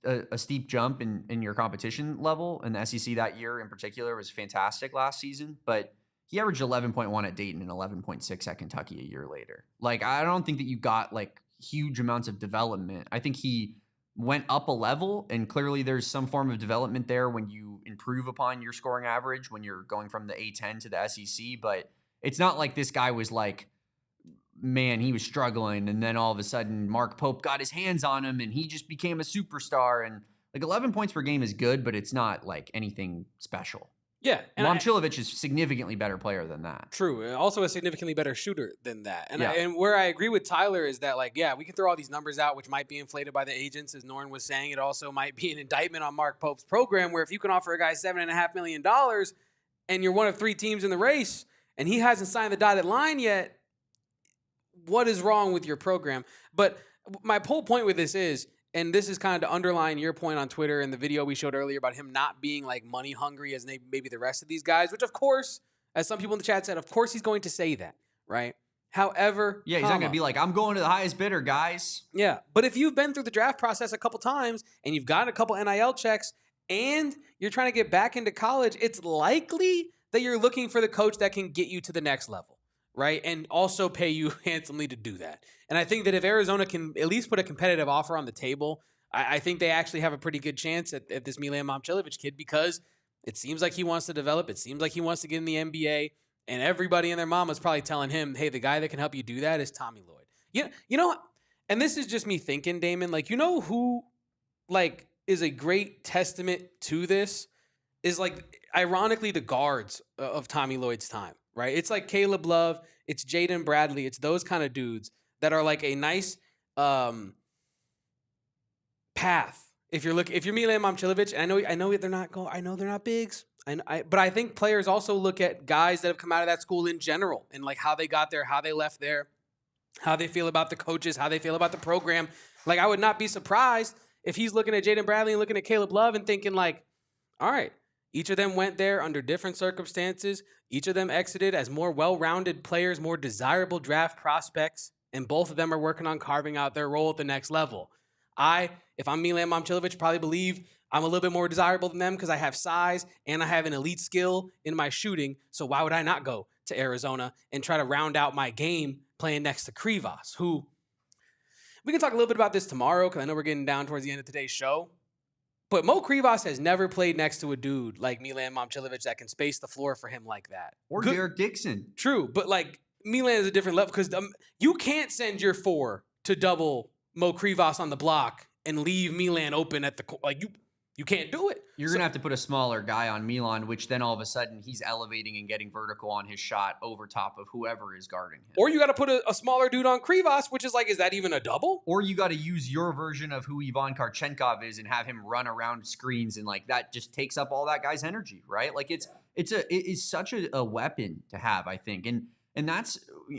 a steep jump in your competition level, and the SEC that year in particular was fantastic last season, but he averaged 11.1 at Dayton and 11.6 at Kentucky a year later. Like, I don't think that you got like huge amounts of development. I think he went up a level, and clearly there's some form of development there when you improve upon your scoring average when you're going from the A10 to the SEC. But it's not like this guy was like, man, he was struggling, and then all of a sudden Mark Pope got his hands on him and he just became a superstar. And like 11 points per game is good, but it's not like anything special. Yeah. And Momcilovic is a significantly better player than that. True. Also a significantly better shooter than that. And, yeah. And where I agree with Tyler is that, like, yeah, we can throw all these numbers out, which might be inflated by the agents, as Noren was saying. It also might be an indictment on Mark Pope's program, where if you can offer a guy $7.5 million and you're one of three teams in the race and he hasn't signed the dotted line yet, what is wrong with your program? But my whole point with this is, and this is kind of to underline your point on Twitter and the video we showed earlier about him not being like money hungry as maybe the rest of these guys, which of course, as some people in the chat said, of course he's going to say that, right? However, yeah, he's not going to be like, I'm going to the highest bidder, guys. Yeah, but if you've been through the draft process a couple times and you've gotten a couple NIL checks and you're trying to get back into college, it's likely that you're looking for the coach that can get you to the next level, right? And also pay you handsomely to do that. And I think that if Arizona can at least put a competitive offer on the table, I think they actually have a pretty good chance at this Milan Momcilovic kid, because it seems like he wants to develop. It seems like he wants to get in the NBA. And everybody and their mom is probably telling him, hey, the guy that can help you do that is Tommy Lloyd. You know, and this is just me thinking, Damon, like, you know who, like, is a great testament to this is, like, ironically, the guards of Tommy Lloyd's time, right? It's like Caleb Love, it's Jaden Bradley, it's those kind of dudes that are like a nice path. If you're Milan Momcilovic, and I know they're not bigs. But I think players also look at guys that have come out of that school in general and like how they got there, how they left there, how they feel about the coaches, how they feel about the program. Like, I would not be surprised if he's looking at Jaden Bradley and looking at Caleb Love and thinking like, all right, each of them went there under different circumstances. Each of them exited as more well-rounded players, more desirable draft prospects, and both of them are working on carving out their role at the next level. If I'm Milan Momcilovic, probably believe I'm a little bit more desirable than them because I have size and I have an elite skill in my shooting. So why would I not go to Arizona and try to round out my game playing next to Krivas, who we can talk a little bit about this tomorrow because I know we're getting down towards the end of today's show. But Mo Krivas has never played next to a dude like Milan Momcilovic that can space the floor for him like that. Or Derek Dixon. True, but like Milan is a different level because you can't send your 4 to double Mo Krivas on the block and leave Milan open at the you can't do it. You're going to have to put a smaller guy on Milan, which then all of a sudden he's elevating and getting vertical on his shot over top of whoever is guarding him. Or you got to put a smaller dude on Krivas, which is is that even a double? Or you got to use your version of who Ivan Karchenkov is and have him run around screens, and that just takes up all that guy's energy, right? It is such a weapon to have, I think. And that's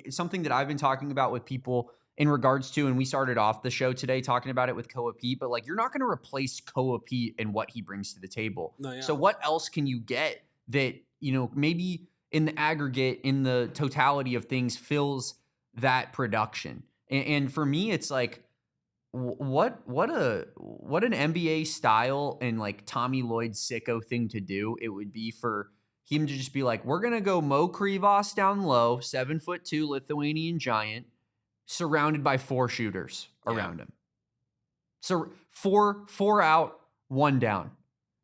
something that I've been talking about with people in regards to, and we started off the show today talking about it with Koa Peat, but you're not going to replace Koa Peat and what he brings to the table. No, yeah. So what else can you get that, maybe in the aggregate, in the totality of things, fills that production? And for me, it's what an NBA style and Tommy Lloyd sicko thing to do it would be for him to just be we're going to go Mo Krivas down low, 7'2" Lithuanian giant, surrounded by 4 shooters around him. So 4 out, 1 down.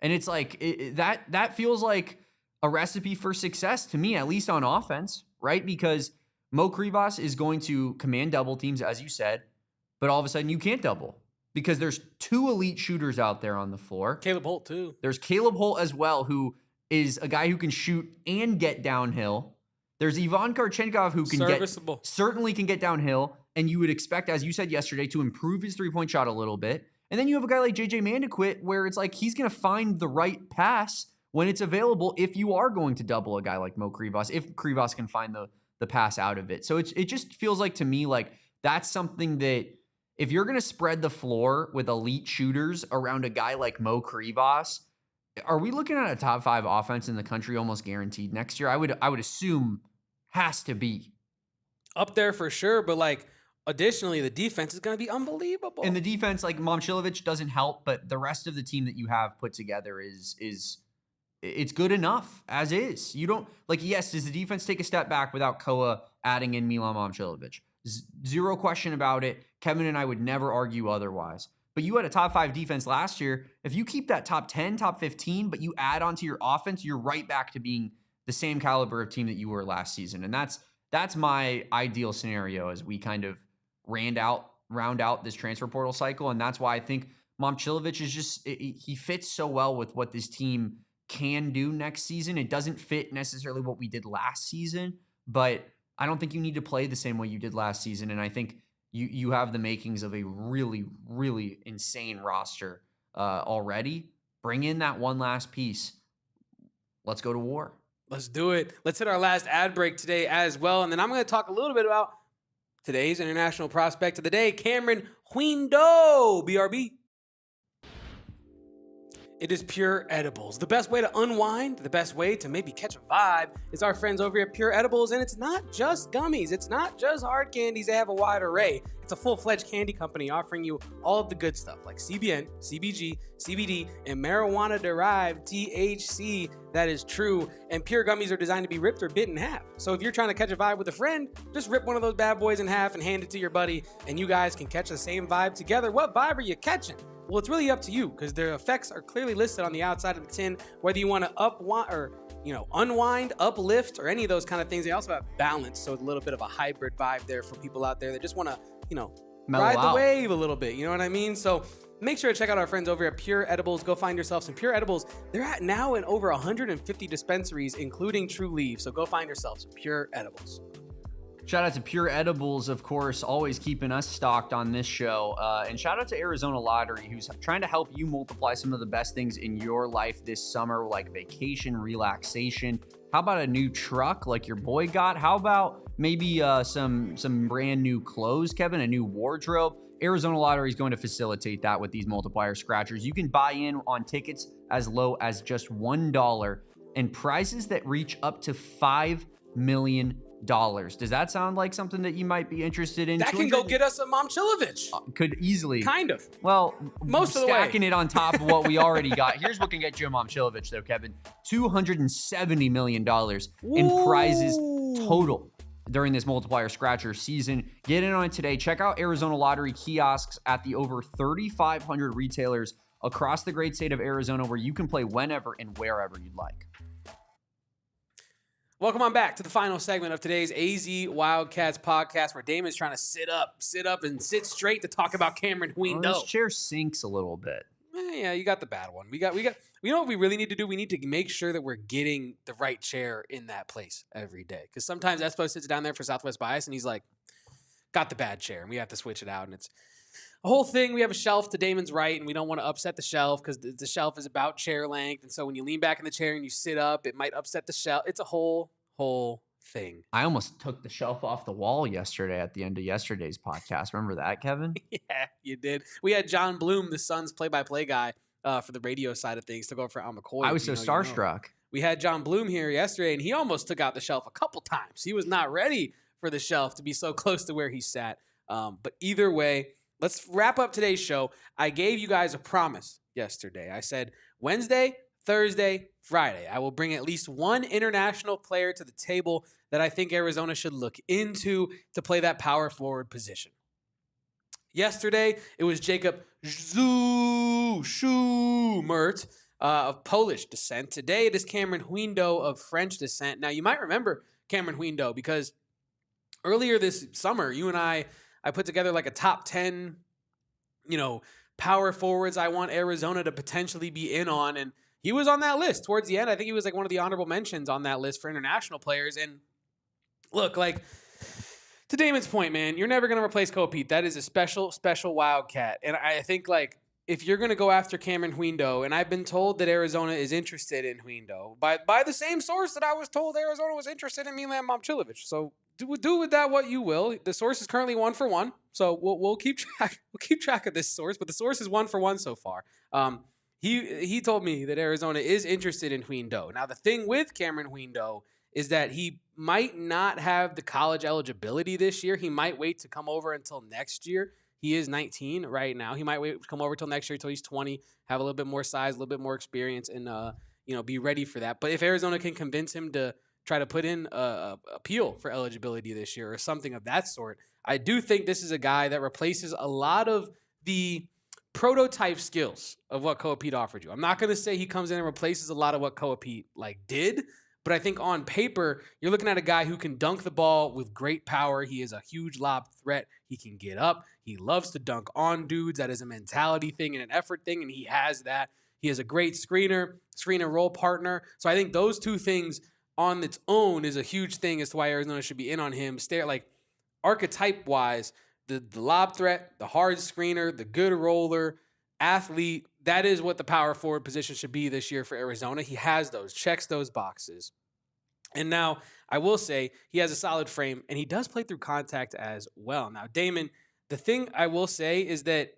And it's that feels like a recipe for success to me, at least on offense, right? Because Mo Krivas is going to command double teams, as you said, but all of a sudden you can't double because there's 2 elite shooters out there on the floor. Caleb Holt too. There's Caleb Holt as well, who is a guy who can shoot and get downhill. There's Ivan Karchenkov, who can certainly can get downhill, and you would expect, as you said yesterday, to improve his three-point shot a little bit. And then you have a guy like JJ Mandaquit, where it's he's going to find the right pass when it's available if you are going to double a guy like Mo Krivas, if Krivas can find the pass out of it. So it just feels to me that's something that if you're going to spread the floor with elite shooters around a guy like Mo Krivas, are we looking at a top 5 offense in the country almost guaranteed next year? I would assume has to be up there for sure. But additionally, the defense is going to be unbelievable. And the defense, Momcilovic, doesn't help, but the rest of the team that you have put together is it's good enough as is. You don't yes, does the defense take a step back without Koa adding in Milan Momcilovic? Zero question about it. Kevin and I would never argue otherwise. But you had a top 5 defense last year. If you keep that top 10, top 15, but you add onto your offense, you're right back to being the same caliber of team that you were last season. And that's my ideal scenario as we kind of round out this transfer portal cycle. And that's why I think Momcilovic is he fits so well with what this team can do next season. It doesn't fit necessarily what we did last season, but I don't think you need to play the same way you did last season. And I think you have the makings of a really, really insane roster already. Bring in that one last piece. Let's go to war. Let's do it. Let's hit our last ad break today as well. And then I'm going to talk a little bit about today's international prospect of the day, Cameron Huindo, BRB. It is Pure Edibles. The best way to unwind, the best way to maybe catch a vibe is our friends over at Pure Edibles. And it's not just gummies. It's not just hard candies. They have a wide array. It's a full-fledged candy company offering you all of the good stuff like CBN, CBG, CBD, and marijuana-derived THC. That is true. And Pure gummies are designed to be ripped or bit in half. So if you're trying to catch a vibe with a friend, just rip one of those bad boys in half and hand it to your buddy, and you guys can catch the same vibe together. What vibe are you catching? Well, it's really up to you because their effects are clearly listed on the outside of the tin, whether you want to unwind, uplift, or any of those kind of things. They also have balance, so it's a little bit of a hybrid vibe there for people out there that just want to, ride the wave a little bit. You know what I mean? So make sure to check out our friends over at Pure Edibles. Go find yourself some Pure Edibles. They're at now in over 150 dispensaries, including True Leaf. So go find yourself some Pure Edibles. Shout out to Pure Edibles, of course, always keeping us stocked on this show. And shout out to Arizona Lottery, who's trying to help you multiply some of the best things in your life this summer, like vacation, relaxation. How about a new truck like your boy got? How about maybe some brand new clothes, Kevin, a new wardrobe? Arizona Lottery is going to facilitate that with these multiplier scratchers. You can buy in on tickets as low as just $1 and prizes that reach up to $5 million. Does that sound like something that you might be interested in? That can go get us a Momcilovic. Could easily. Kind of. Well, most of the way. Stacking it on top of what we already got. Here's what can get you a Momcilovic, though, Kevin. $270 million in prizes total during this multiplier scratcher season. Get in on it today. Check out Arizona Lottery kiosks at the over 3,500 retailers across the great state of Arizona where you can play whenever and wherever you'd like. Welcome on back to the final segment of today's AZ Wildcats podcast, where Damon's trying to sit up, and sit straight to talk about Cameron Huindo. Well, this chair sinks a little bit. Yeah, you got the bad one. We got. You know what we really need to do? We need to make sure that we're getting the right chair in that place every day. Because sometimes Espo sits down there for Southwest Bias, and he's like, got the bad chair, and we have to switch it out, and it's a whole thing. We have a shelf to Damon's right, and we don't want to upset the shelf because the shelf is about chair length, and so when you lean back in the chair and you sit up, it might upset the shelf. It's a whole thing. I almost took the shelf off the wall yesterday at the end of yesterday's podcast. Remember that, Kevin? Yeah, you did. We had John Bloom, the Suns play-by-play guy for the radio side of things, took over for Al McCoy. I was so starstruck. We had John Bloom here yesterday, and he almost took out the shelf a couple times. He was not ready for the shelf to be so close to where he sat. But either way, let's wrap up today's show. I gave you guys a promise yesterday. I said Wednesday, Thursday, Friday, I will bring at least one international player to the table that I think Arizona should look into to play that power forward position. Yesterday, it was Jacob Schumert of Polish descent. Today, it is Cameron Huindo of French descent. Now, you might remember Cameron Huindo because earlier this summer, you and I put together like a top 10, power forwards I want Arizona to potentially be in on, and he was on that list towards the end. I think he was like one of the honorable mentions on that list for international players. And look, like, to Damon's point, man, you're never going to replace Koa Peat. That is a special, special Wildcat. And I think, like, if you're going to go after Cameron Huindo, and I've been told that Arizona is interested in Huindo by the same source that I was told Arizona was interested in Milan Momcilovic. So do with that what you will. The source is currently 1-for-1, so we'll keep track. We'll keep track of this source, but the source is 1-for-1 so far. He told me that Arizona is interested in Huindo. Now, the thing with Cameron Huindo is that he might not have the college eligibility this year. He might wait to come over until next year. He is 19 right now. He might wait to come over till next year, till he's 20, have a little bit more size, a little bit more experience, and be ready for that. But if Arizona can convince him to try to put in a appeal for eligibility this year or something of that sort, I do think this is a guy that replaces a lot of the prototype skills of what Koa Peat offered you. I'm not going to say he comes in and replaces a lot of what Koa Peat did, but I think on paper, you're looking at a guy who can dunk the ball with great power. He is a huge lob threat. He can get up. He loves to dunk on dudes. That is a mentality thing and an effort thing, and he has that. He is a great screen and roll partner. So I think those two things on its own is a huge thing as to why Arizona should be in on him. Archetype-wise, the lob threat, the hard screener, the good roller, athlete, that is what the power forward position should be this year for Arizona. He has those, checks those boxes. And now, I will say, he has a solid frame, and he does play through contact as well. Now, Damon, the thing I will say is that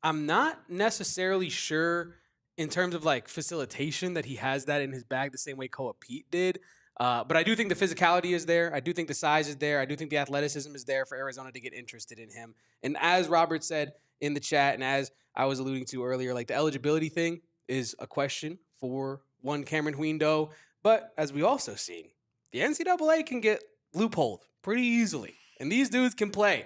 I'm not necessarily sure in terms of facilitation that he has that in his bag the same way Koa Peat did. But I do think the physicality is there. I do think the size is there. I do think the athleticism is there for Arizona to get interested in him. And as Robert said in the chat, and as I was alluding to earlier, the eligibility thing is a question for one Cameron Huindo. But as we also seen, the NCAA can get loopholed pretty easily. And these dudes can play.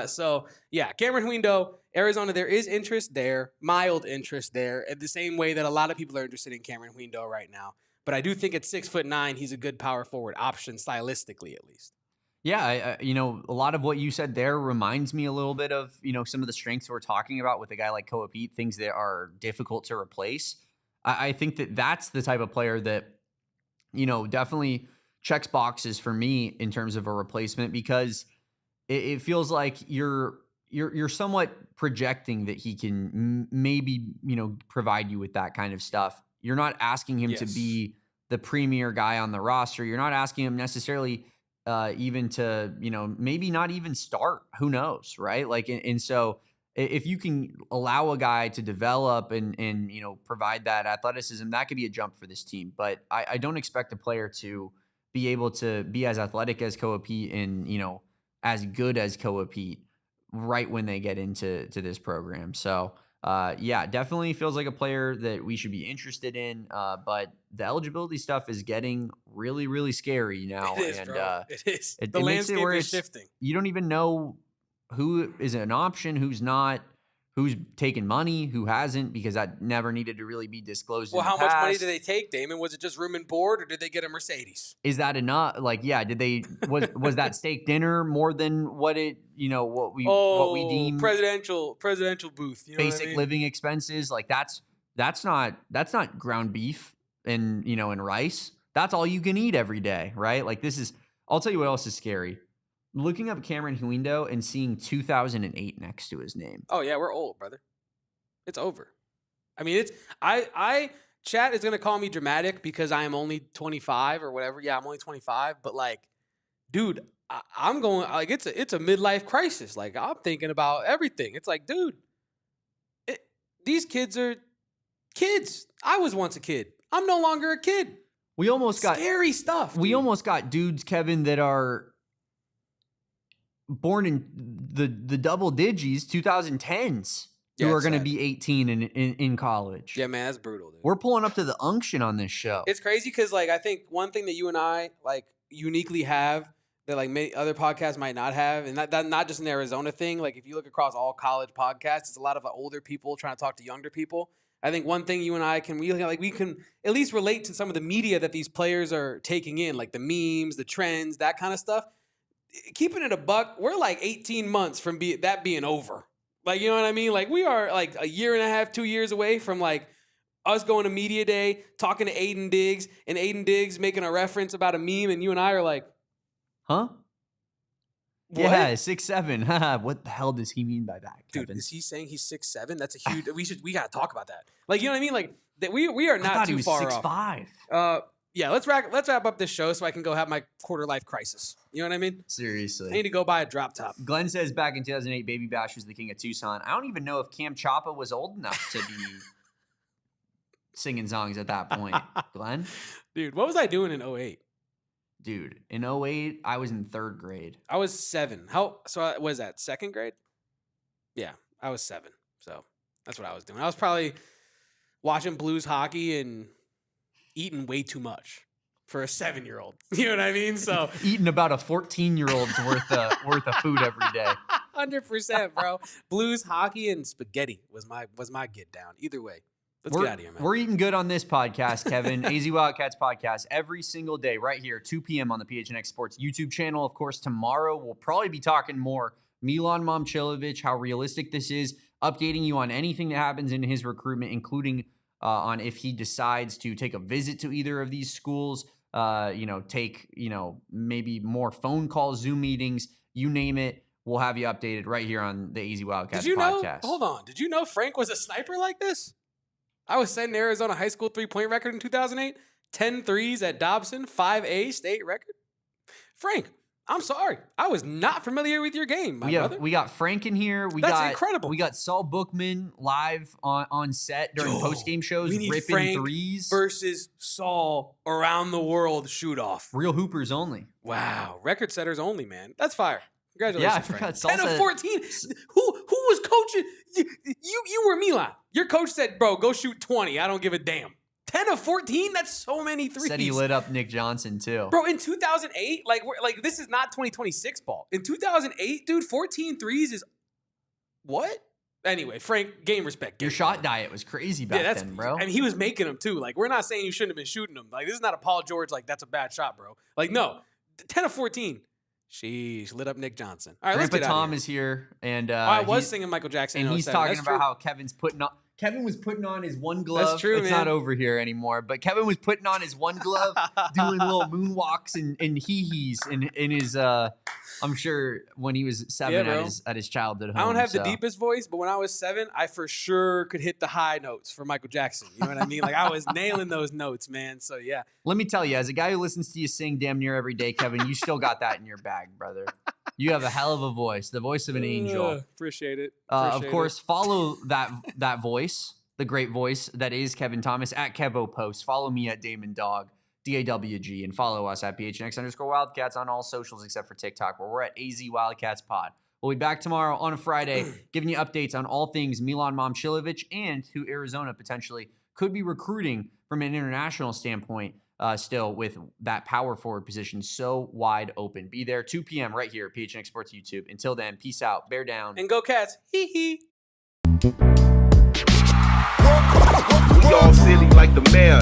So, yeah, Cameron Huindo, Arizona, there is interest there, mild interest there, in the same way that a lot of people are interested in Cameron Huindo right now. But I do think at 6'9", he's a good power forward option, stylistically at least. Yeah, a lot of what you said there reminds me a little bit of, some of the strengths we're talking about with a guy like Koa Peat, things that are difficult to replace. I think that that's the type of player that, definitely checks boxes for me in terms of a replacement, because it feels like you're somewhat projecting that he can maybe, provide you with that kind of stuff. You're not asking him to be the premier guy on the roster. You're not asking him necessarily even to, maybe not even start. Who knows, right? And so if you can allow a guy to develop and provide that athleticism, that could be a jump for this team. But I don't expect a player to be able to be as athletic as Koa Peat and, as good as Koa Peat right when they get into this program. So, definitely feels like a player that we should be interested in. But the eligibility stuff is getting really, really scary now. It is, bro. It is. The landscape is shifting. You don't even know who is an option, who's not, who's taken money, who hasn't, because that never needed to really be disclosed. Well, in the how much money past. did they take, Damon? Was it just room and board, or did they get a Mercedes? Is that enough? Like, yeah, did they was that steak dinner more than what it what we deem presidential booth, you know basic what I mean? living expenses? Like that's not ground beef and and rice. That's all you can eat every day, right? Like I'll tell you what else is scary. Looking up Cameron Huindo and seeing 2008 next to his name. Oh yeah, we're old, brother. It's over. I mean, chat is gonna call me dramatic because I am only 25 or whatever. Yeah, I'm only 25, but like, dude, I'm going like it's a midlife crisis. Like I'm thinking about everything. It's like, dude, these kids are kids. I was once a kid. I'm no longer a kid. We almost got scary stuff. We almost got dudes, Kevin, that are born in the double digits, 2010s, who are going to be 18 in college. Yeah, man, that's brutal, dude. We're pulling up to the unction on this show. It's crazy because, like, I think one thing that you and I, like, uniquely have that, like, many other podcasts might not have, and that not just an Arizona thing. Like, if you look across all college podcasts, it's a lot of older people trying to talk to younger people. I think one thing you and I can really, like, we can at least relate to some of the media that these players are taking in, like the memes, the trends, that kind of stuff. Keeping it a buck, we're like 18 months from that being over. Like, you know what I mean? Like, we are like a year and a half, 2 years away from like us going to media day, talking to Aiden Diggs, and Aiden Diggs making a reference about a meme, and you and I are like, huh? What? Yeah, 6'7". What the hell does he mean by that, Kevin? Dude, is he saying he's 6'7"? That's a huge. we gotta talk about that. Like, you know what I mean? Like that we are not too far off. 6'5". Yeah, let's wrap up this show so I can go have my quarter life crisis. You know what I mean? Seriously. I need to go buy a drop top. Glenn says back in 2008, Baby Bash was the king of Tucson. I don't even know if Cam Chapa was old enough to be singing songs at that point. Glenn? Dude, what was I doing in 08? Dude, in 08, I was in 3rd grade. I was 7. So was that 2nd grade? Yeah, I was 7. So that's what I was doing. I was probably watching Blues hockey and eating way too much for a 7-year-old. You know what I mean? So eating about a 14-year-old's worth of food every day. 100%, bro. Blues hockey and spaghetti was my get down. Either way. Let's get out of here, man. We're eating good on this podcast, Kevin. AZ Wildcats podcast every single day right here, 2 p.m. on the PHNX Sports YouTube channel. Of course, tomorrow we'll probably be talking more Milan Momcilovic, how realistic this is, updating you on anything that happens in his recruitment, including on if he decides to take a visit to either of these schools, take, maybe more phone calls, Zoom meetings, you name it. We'll have you updated right here on the AZ Wildcats podcast. Hold on. Did you know Frank was a sniper like this? I was setting Arizona high school 3-point record in 2008. 10 threes at Dobson, 5A state record. Frank, I'm sorry. I was not familiar with your game, my brother. We got Frank in here. That's incredible. We got Saul Bookman live on set during post-game shows, we need ripping Frank threes. Versus Saul around the world shoot off. Real hoopers only. Wow. Record setters only, man. That's fire. Congratulations, yeah, I forgot. Frank. 10 of 14. Who was coaching? You were Milan. Your coach said, bro, go shoot 20. I don't give a damn. 10 of 14? That's so many threes. Said he lit up Nick Johnson, too. Bro, in 2008, this is not 2026 ball. In 2008, dude, 14 threes is what? Anyway, Frank, game respect. Your shot diet was crazy back then, bro. I mean, he was making them, too. Like, we're not saying you shouldn't have been shooting them. Like, this is not a Paul George, like, that's a bad shot, bro. Like, no. 10 of 14. Sheesh, lit up Nick Johnson. All right, Grandpa let's get Tom out is here, and I was singing Michael Jackson, and in he's 07. talking That's about true. how Kevin was putting on his one glove. That's true, it's man. not over here anymore, but Kevin was putting on his one glove, doing little moonwalks and hee-hees in his. I'm sure when he was 7 at his childhood home. I don't have the deepest voice, but when I was 7, I for sure could hit the high notes for Michael Jackson. You know what I mean? Like, I was nailing those notes, man. So, yeah. Let me tell you, as a guy who listens to you sing damn near every day, Kevin, you still got that in your bag, brother. You have a hell of a voice, the voice of an angel. Appreciate it. Of course, follow that voice, the great voice that is Kevin Thomas at Kevo Post. Follow me at Damon Dog, DAWG, and follow us at PHNX_Wildcats on all socials except for TikTok, where we're at AZ Wildcats Pod. We'll be back tomorrow on a Friday, giving you updates on all things Milan Momcilovic and who Arizona potentially could be recruiting from an international standpoint. Still with that power forward position so wide open. Be there 2 p.m. right here at PHNX Sports YouTube. Until then, peace out, bear down. And go Cats. Hee hee. We all city like the mayor.